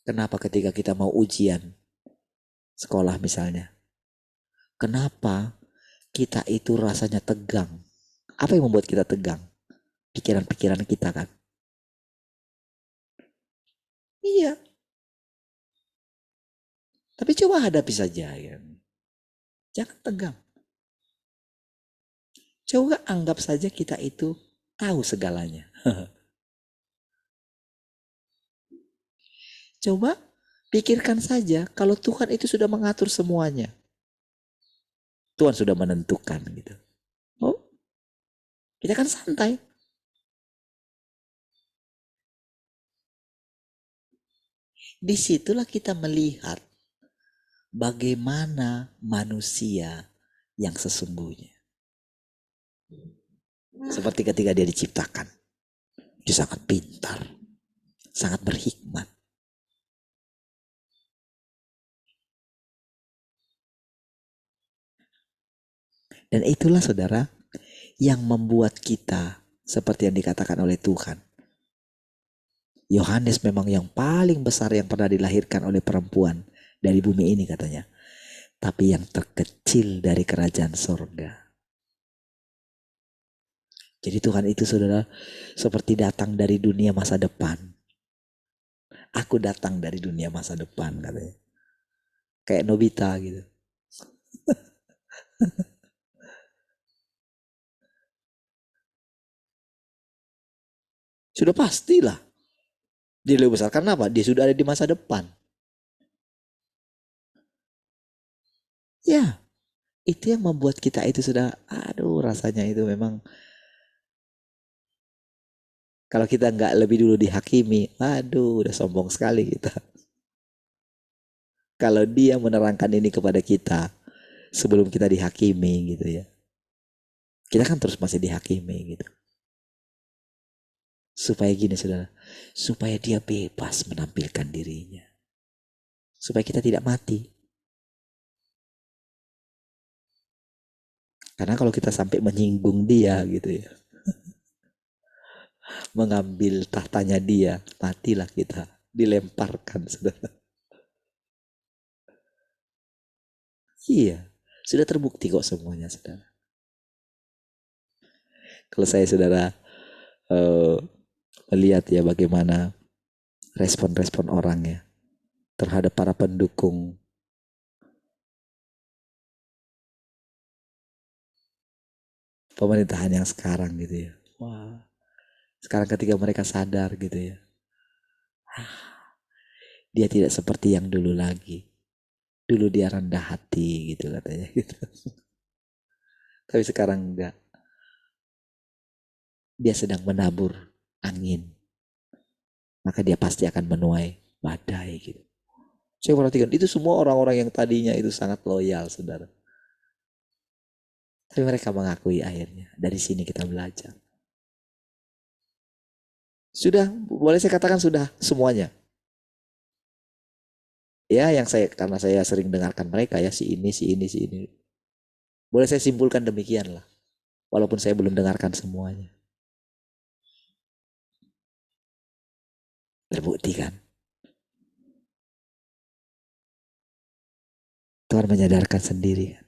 Kenapa ketika kita mau ujian sekolah misalnya? Kenapa kita itu rasanya tegang? Apa yang membuat kita tegang? Pikiran-pikiran kita kan? Iya. Tapi coba hadapi saja ya. Jangan tegang. Coba anggap saja kita itu tahu segalanya. Coba pikirkan saja kalau Tuhan itu sudah mengatur semuanya. Tuhan sudah menentukan gitu. Oh, kita kan santai. Disitulah kita melihat bagaimana manusia yang sesungguhnya. Seperti ketika dia diciptakan. Dia sangat pintar. Sangat berhikmat. Dan itulah saudara yang membuat kita seperti yang dikatakan oleh Tuhan. Yohanes memang yang paling besar yang pernah dilahirkan oleh perempuan dari bumi ini katanya. Tapi yang terkecil dari kerajaan sorga. Jadi Tuhan itu saudara seperti datang dari dunia masa depan. Aku datang dari dunia masa depan katanya. Kayak Nobita gitu. Sudah pastilah. Dia lebih besar karena apa? Dia sudah ada di masa depan. Ya, itu yang membuat kita itu sudah, aduh rasanya itu memang. Kalau kita nggak lebih dulu dihakimi, aduh udah sombong sekali kita. Kalau dia menerangkan ini kepada kita sebelum kita dihakimi gitu ya. Kita kan terus masih dihakimi gitu. Supaya gini saudara, supaya dia bebas menampilkan dirinya. Supaya kita tidak mati. Karena kalau kita sampai menyinggung dia gitu ya. Mengambil tahtanya dia, matilah kita. Dilemparkan saudara. Iya, sudah terbukti kok semuanya saudara. Kalau saya saudara melihat ya bagaimana respon-respon orangnya terhadap para pendukung pemerintahan yang sekarang gitu ya. Wah, sekarang ketika mereka sadar gitu ya, dia tidak seperti yang dulu lagi. Dulu dia rendah hati gitu katanya gitu. Tapi sekarang enggak. Dia sedang menabur angin. Maka dia pasti akan menuai badai gitu. Saya perhatikan itu semua orang-orang yang tadinya itu sangat loyal, saudara. Tapi mereka mengakui akhirnya. Dari sini kita belajar. Sudah, boleh saya katakan sudah semuanya. Ya, yang karena saya sering dengarkan mereka ya, si ini, si ini, si ini. Boleh saya simpulkan demikian lah. Walaupun saya belum dengarkan semuanya. Terbukti kan? Tuhan menyadarkan sendiri kan?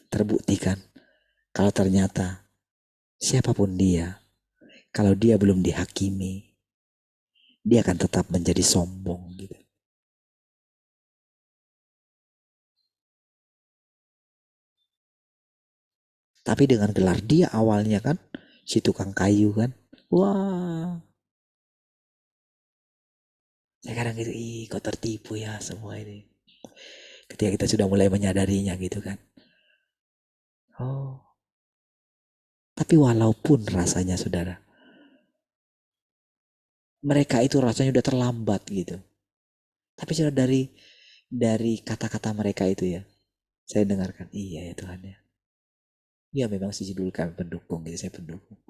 Terbukti kan? Kalau ternyata siapapun dia, kalau dia belum dihakimi, dia akan tetap menjadi sombong gitu. Tapi dengan gelar dia awalnya kan, si tukang kayu kan, wah. Sekarang gitu, kok tertipu ya semua ini. Ketika kita sudah mulai menyadarinya gitu kan. Oh. Tapi walaupun rasanya saudara, mereka itu rasanya udah terlambat gitu. Tapi sudah dari kata-kata mereka itu ya, saya dengarkan, iya ya Tuhan ya. Ya memang sisi dulu kami pendukung gitu, saya pendukung.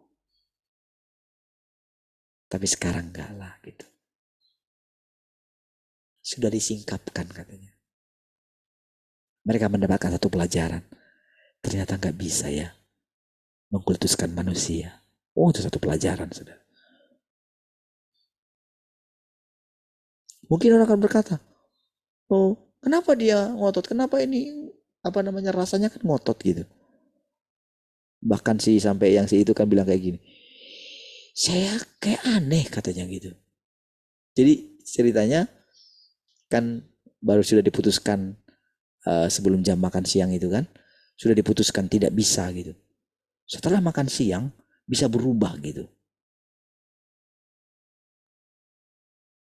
Tapi sekarang enggak lah gitu. Sudah disingkapkan katanya. Mereka mendapatkan satu pelajaran. Ternyata enggak bisa ya mengkultuskan manusia. Oh, itu satu pelajaran sudah. Mungkin orang akan berkata, oh kenapa dia ngotot? Kenapa ini rasanya kan ngotot gitu. Bahkan sampai yang itu kan bilang kayak gini. Saya kayak aneh katanya gitu. Jadi ceritanya kan baru sudah diputuskan sebelum jam makan siang itu kan. Sudah diputuskan tidak bisa gitu. Setelah makan siang bisa berubah gitu.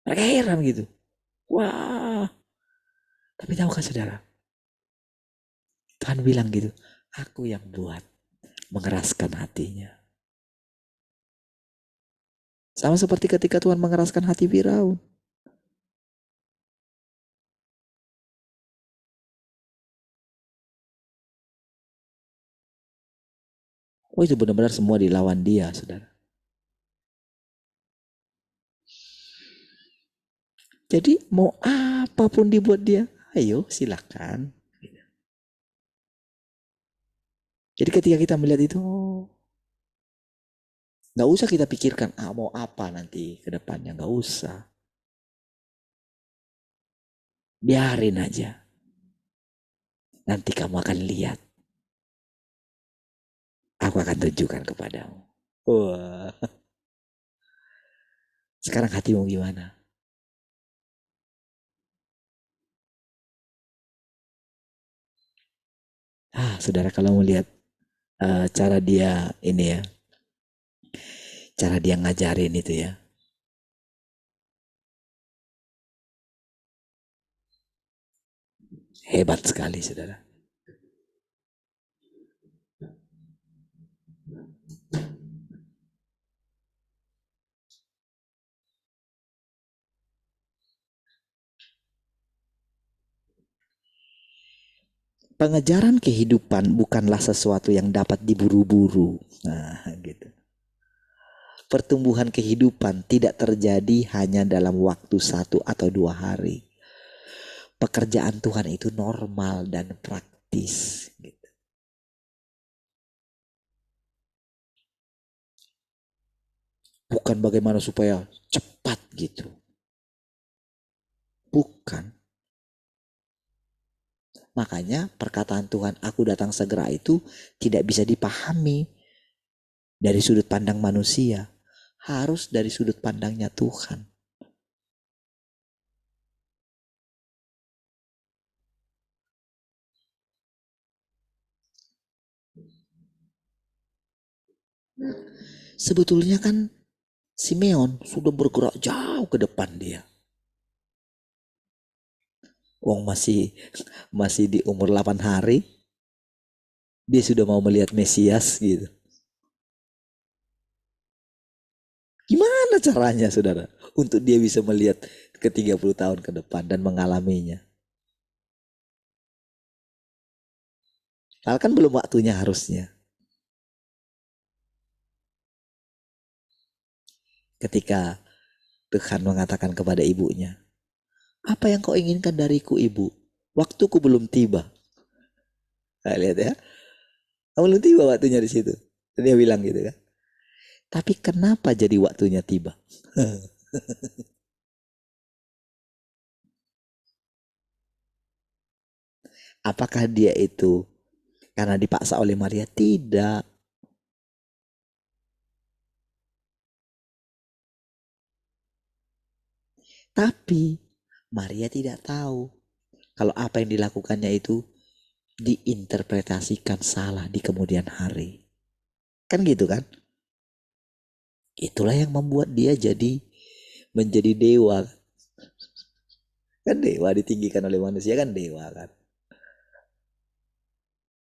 Mereka heran gitu. Wah. Tapi tahukah saudara? Tuhan bilang gitu. Aku yang buat. Mengeraskan hatinya. Sama seperti ketika Tuhan mengeraskan hati Firaun. Oh itu benar-benar semua dilawan dia, saudara. Jadi mau apapun dibuat dia, ayo silakan. Jadi ketika kita melihat itu, nggak usah kita pikirkan mau apa nanti ke depannya, nggak usah. Biarin aja. Nanti kamu akan lihat. Aku akan tunjukkan kepadamu. Wah. Sekarang hatimu gimana? Saudara kalau melihat cara dia ini ya, cara dia ngajarin itu ya. Hebat sekali saudara. Pengejaran kehidupan bukanlah sesuatu yang dapat diburu-buru. Nah, gitu. Pertumbuhan kehidupan tidak terjadi hanya dalam waktu 1 atau 2 hari. Pekerjaan Tuhan itu normal dan praktis. Gitu. Bukan bagaimana supaya cepat gitu. Bukan. Makanya perkataan Tuhan aku datang segera itu tidak bisa dipahami dari sudut pandang manusia. harus dari sudut pandangnya Tuhan. Sebetulnya kan Simeon sudah bergerak jauh ke depan dia. Wong masih di umur 8 hari, dia sudah mau melihat Mesias gitu. Gimana caranya saudara untuk dia bisa melihat ke 30 tahun ke depan dan mengalaminya? Padahal kan belum waktunya harusnya. Ketika Tuhan mengatakan kepada ibunya, apa yang kau inginkan dariku ibu? Waktuku belum tiba. Nah, lihat ya, belum tiba waktunya di situ. Dia bilang gitu kan. Tapi kenapa jadi waktunya tiba? Apakah dia itu karena dipaksa oleh Maria? Tidak. Tapi Maria tidak tahu kalau apa yang dilakukannya itu diinterpretasikan salah di kemudian hari. Kan gitu kan? Itulah yang membuat dia menjadi dewa. Kan dewa ditinggikan oleh manusia kan dewa kan.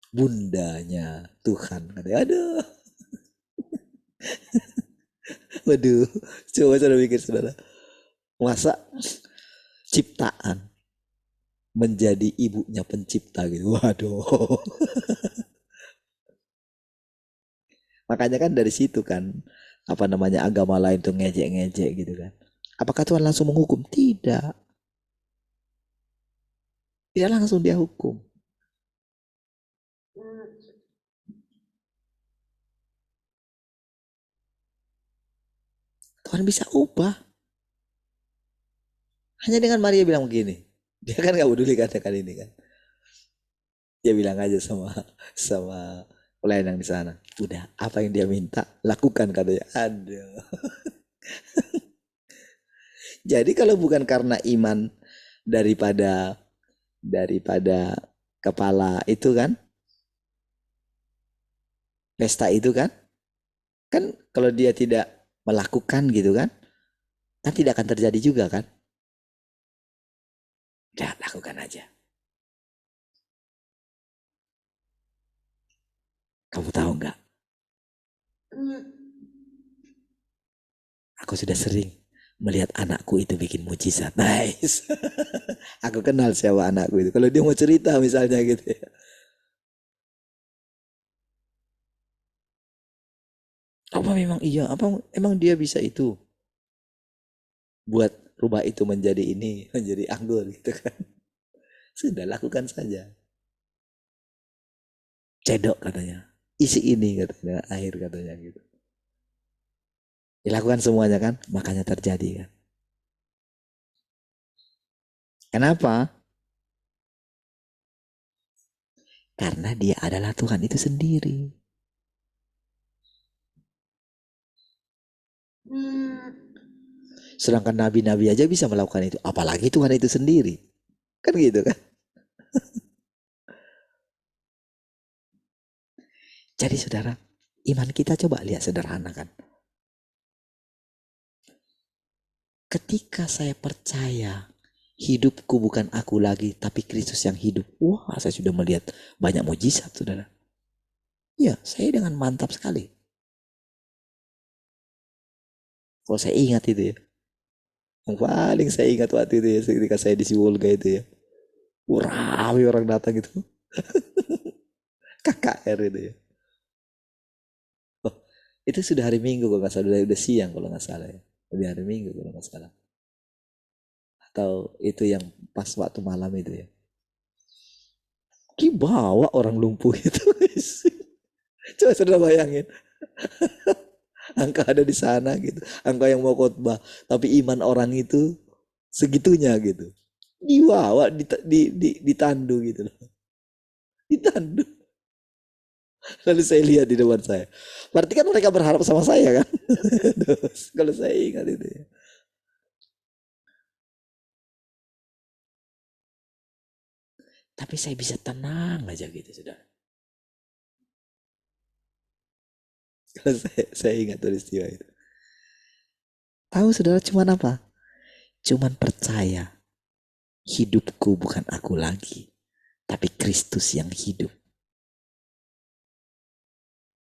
Bundanya Tuhan. Aduh. Waduh. Coba saudara pikir saudara. Masa ciptaan menjadi ibunya pencipta gitu. Waduh. Makanya kan dari situ kan agama lain tuh ngejek-ngejek gitu kan. Apakah Tuhan langsung menghukum? Tidak. Tidak langsung dia hukum. Tuhan bisa ubah. Hanya dengan Maria bilang begini. Dia kan gak peduli katakan ini kan. Dia bilang aja sama pelayan yang di sana. Udah, apa yang dia minta, lakukan katanya. Aduh. Jadi kalau bukan karena iman daripada kepala itu kan, pesta itu kan kalau dia tidak melakukan gitu kan tidak akan terjadi juga kan. Udah, lakukan aja. Kamu tahu nggak? Aku sudah sering melihat anakku itu bikin mujizat. Nice. Aku kenal siapa anakku itu. Kalau dia mau cerita misalnya gitu ya. Apa memang iya? Apa emang dia bisa itu? Buat rubah itu menjadi anggur gitu kan. Sudah lakukan saja. Cedok katanya. Isi ini katanya, air katanya gitu. Dilakukan semuanya kan, makanya terjadi kan. Kenapa? Karena dia adalah Tuhan itu sendiri. Sedangkan nabi-nabi aja bisa melakukan itu. Apalagi Tuhan itu sendiri. Kan gitu kan. Jadi saudara, iman kita coba lihat sederhana kan. Ketika saya percaya hidupku bukan aku lagi tapi Kristus yang hidup. Wah, saya sudah melihat banyak mujizat saudara. Ya, saya dengan mantap sekali. Kalau saya ingat itu ya. Yang paling saya ingat waktu itu ya, ketika saya di Sibolga itu ya. Ramai orang datang itu. KKR itu ya. Oh, itu sudah hari Minggu kalau nggak salah. Udah siang kalau nggak salah ya. Udah hari Minggu kalau nggak salah. Atau itu yang pas waktu malam itu ya. Bawa orang lumpuh itu. Coba saudara bayangin. Angka ada di sana gitu. Angka yang mau khotbah. Tapi iman orang itu segitunya gitu. Dibawa, ditandu gitu loh. Ditandu. Lalu saya lihat di depan saya. Berarti kan mereka berharap sama saya kan? Kalau saya ingat itu ya. Tapi saya bisa tenang aja gitu, saudara. Kalau saya ingat peristiwa itu. Tahu saudara cuman apa? Cuman percaya hidupku bukan aku lagi, tapi Kristus yang hidup.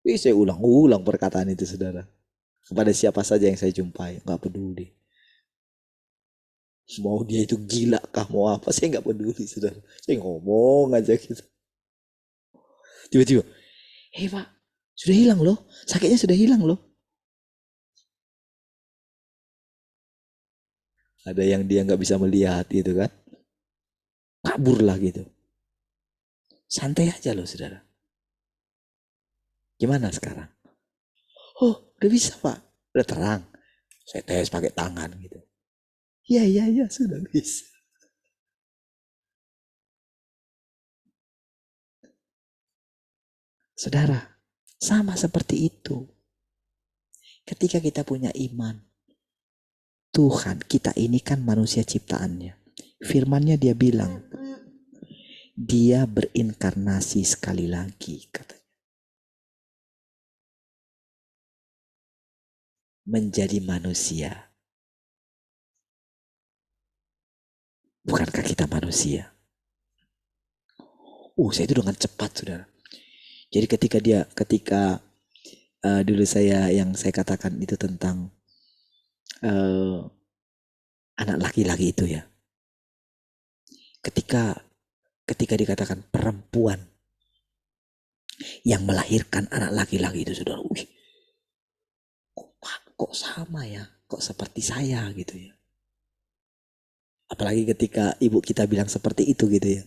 Saya ulang-ulang perkataan itu, saudara. Kepada siapa saja yang saya jumpai, nggak peduli. Mau dia itu gila kah, mau apa, saya nggak peduli, saudara. Saya ngomong aja gitu. Tiba-tiba, Pak, sudah hilang loh, sakitnya sudah hilang loh. Ada yang dia nggak bisa melihat gitu kan, kabur lah gitu. Santai aja loh, saudara. Gimana sekarang? Oh, udah bisa Pak, udah terang. Saya tes pakai tangan gitu. Iya, sudah bisa. Saudara, sama seperti itu. Ketika kita punya iman, Tuhan, kita ini kan manusia ciptaannya. Firman-Nya dia bilang, dia berinkarnasi sekali lagi, katanya. Menjadi manusia. Bukankah kita manusia? Saya itu dengan cepat, saudara. Jadi ketika dulu yang saya katakan itu tentang anak laki-laki itu ya. Ketika dikatakan perempuan yang melahirkan anak laki-laki itu, saudara, kok sama ya, kok seperti saya gitu ya. Apalagi ketika ibu kita bilang seperti itu gitu ya.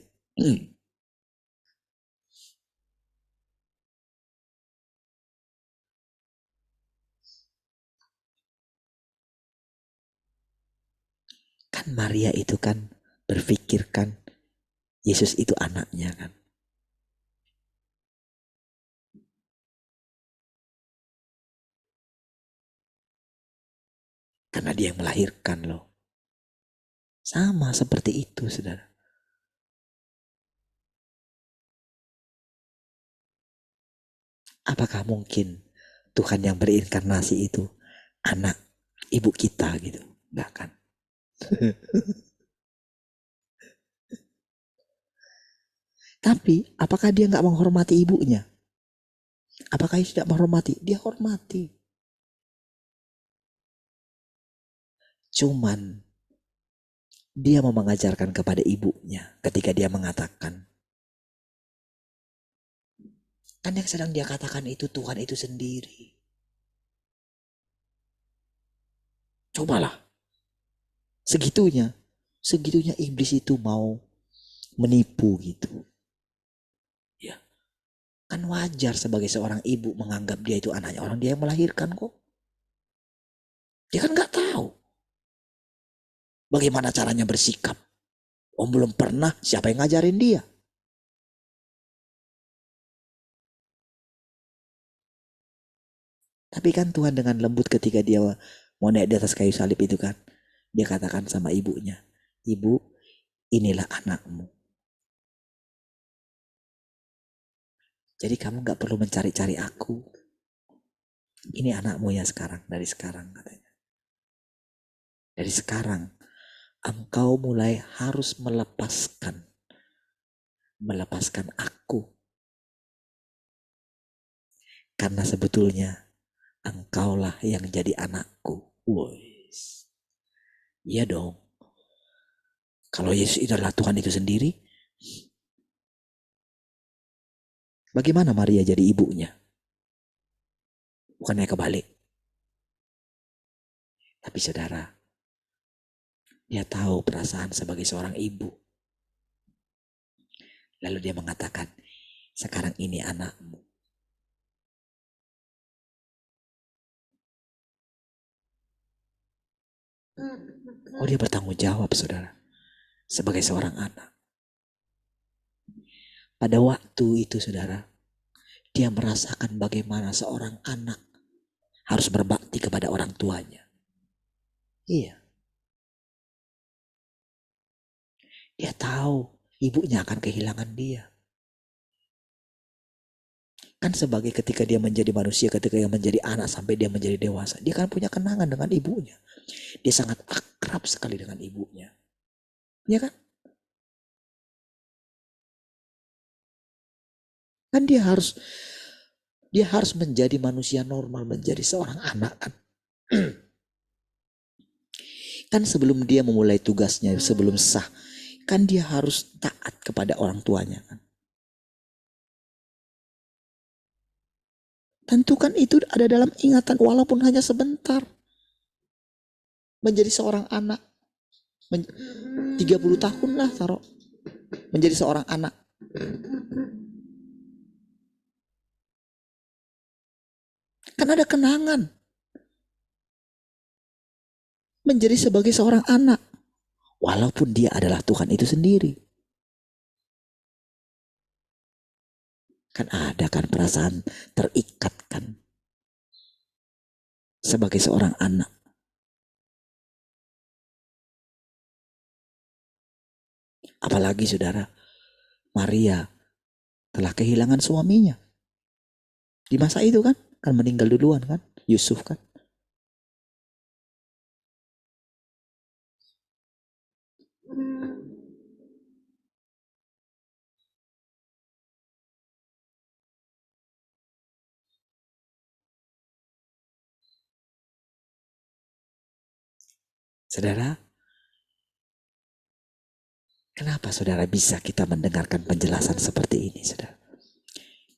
Kan Maria itu kan berpikirkan Yesus itu anaknya kan. Karena dia yang melahirkan loh. Sama seperti itu, saudara. Apakah mungkin Tuhan yang berinkarnasi itu anak ibu kita gitu? Enggak kan? Tapi apakah dia nggak menghormati ibunya? Apakah dia tidak menghormati? Dia hormati. Cuman dia mau mengajarkan kepada ibunya ketika dia mengatakan, kan yang sedang dia katakan itu Tuhan itu sendiri. Cobalah. Segitunya iblis itu mau menipu gitu. Ya. Kan wajar sebagai seorang ibu menganggap dia itu anaknya orang, dia yang melahirkan kok. Dia kan nggak tahu bagaimana caranya bersikap. Belum pernah, siapa yang ngajarin dia? Tapi kan Tuhan dengan lembut ketika dia mau naik di atas kayu salib itu kan, dia katakan sama ibunya, ibu, inilah anakmu. Jadi kamu gak perlu mencari-cari aku. Ini anakmu ya sekarang, dari sekarang katanya. Dari sekarang, engkau mulai harus melepaskan aku. Karena sebetulnya engkaulah yang jadi anakku. Iya dong. Kalau Yesus itu adalah Tuhan itu sendiri, bagaimana Maria jadi ibunya? Bukannya kebalik. Tapi saudara, dia tahu perasaan sebagai seorang ibu. Lalu dia mengatakan, sekarang ini anakmu. Dia bertanggung jawab, saudara, sebagai seorang anak. Pada waktu itu, saudara, Dia merasakan bagaimana seorang anak harus berbakti kepada orang tuanya. Iya. Dia tahu ibunya akan kehilangan dia. Kan sebagai ketika dia menjadi manusia, ketika dia menjadi anak sampai dia menjadi dewasa, dia kan punya kenangan dengan ibunya. Dia sangat akrab sekali dengan ibunya. Ya kan? Kan dia harus menjadi manusia normal, menjadi seorang anak kan. Kan sebelum dia memulai tugasnya, sebelum sah, kan dia harus taat kepada orang tuanya kan. Tentu kan itu ada dalam ingatan walaupun hanya sebentar. Menjadi seorang anak 30 tahun lah taruh menjadi seorang anak. Kan ada kenangan menjadi sebagai seorang anak walaupun dia adalah Tuhan itu sendiri. Kan ada kan perasaan terikat kan sebagai seorang anak. Apalagi saudara, Maria telah kehilangan suaminya. Di masa itu kan meninggal duluan kan, Yusuf kan. Saudara, kenapa saudara bisa kita mendengarkan penjelasan seperti ini, saudara?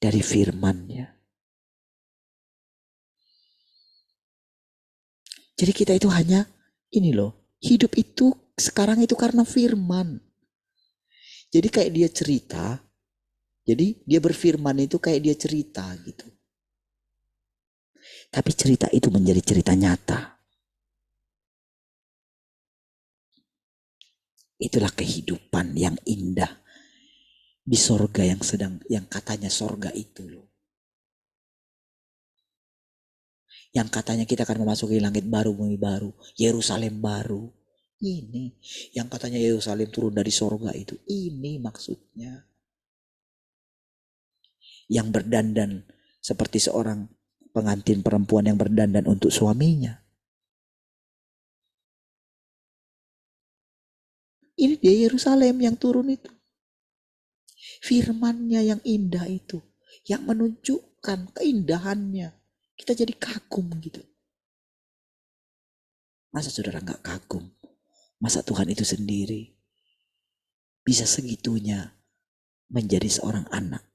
Dari firman-Nya. Jadi kita itu hanya ini loh, hidup itu sekarang itu karena firman. Jadi kayak dia cerita, jadi dia berfirman itu kayak dia cerita gitu. Tapi cerita itu menjadi cerita nyata. Itulah kehidupan yang indah di sorga yang katanya sorga itu loh. Yang katanya kita akan memasuki langit baru, bumi baru, Yerusalem baru. Ini yang katanya Yerusalem turun dari sorga itu. Ini maksudnya. Yang berdandan seperti seorang pengantin perempuan yang berdandan untuk suaminya. Ini dia Yerusalem yang turun itu. Firman-Nya yang indah itu. Yang menunjukkan keindahannya. Kita jadi kagum gitu. Masa saudara gak kagum? Masa Tuhan itu sendiri bisa segitunya menjadi seorang anak?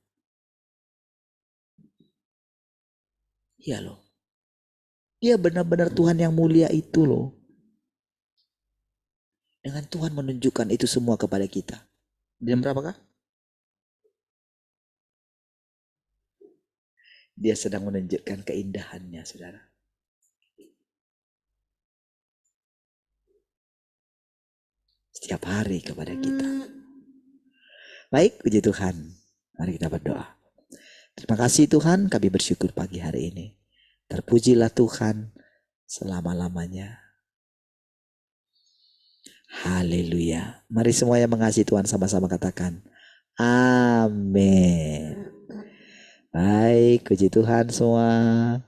Iya loh. Dia benar-benar Tuhan yang mulia itu loh. Dengan Tuhan menunjukkan itu semua kepada kita. Jam berapakah? Dia sedang menunjukkan keindahannya, saudara. Setiap hari kepada kita. Baik, puji Tuhan. Mari kita berdoa. Terima kasih Tuhan, kami bersyukur pagi hari ini. Terpujilah Tuhan selama-lamanya. Haleluya. Mari semua yang mengasihi Tuhan sama-sama katakan amin. Baik, puji Tuhan semua.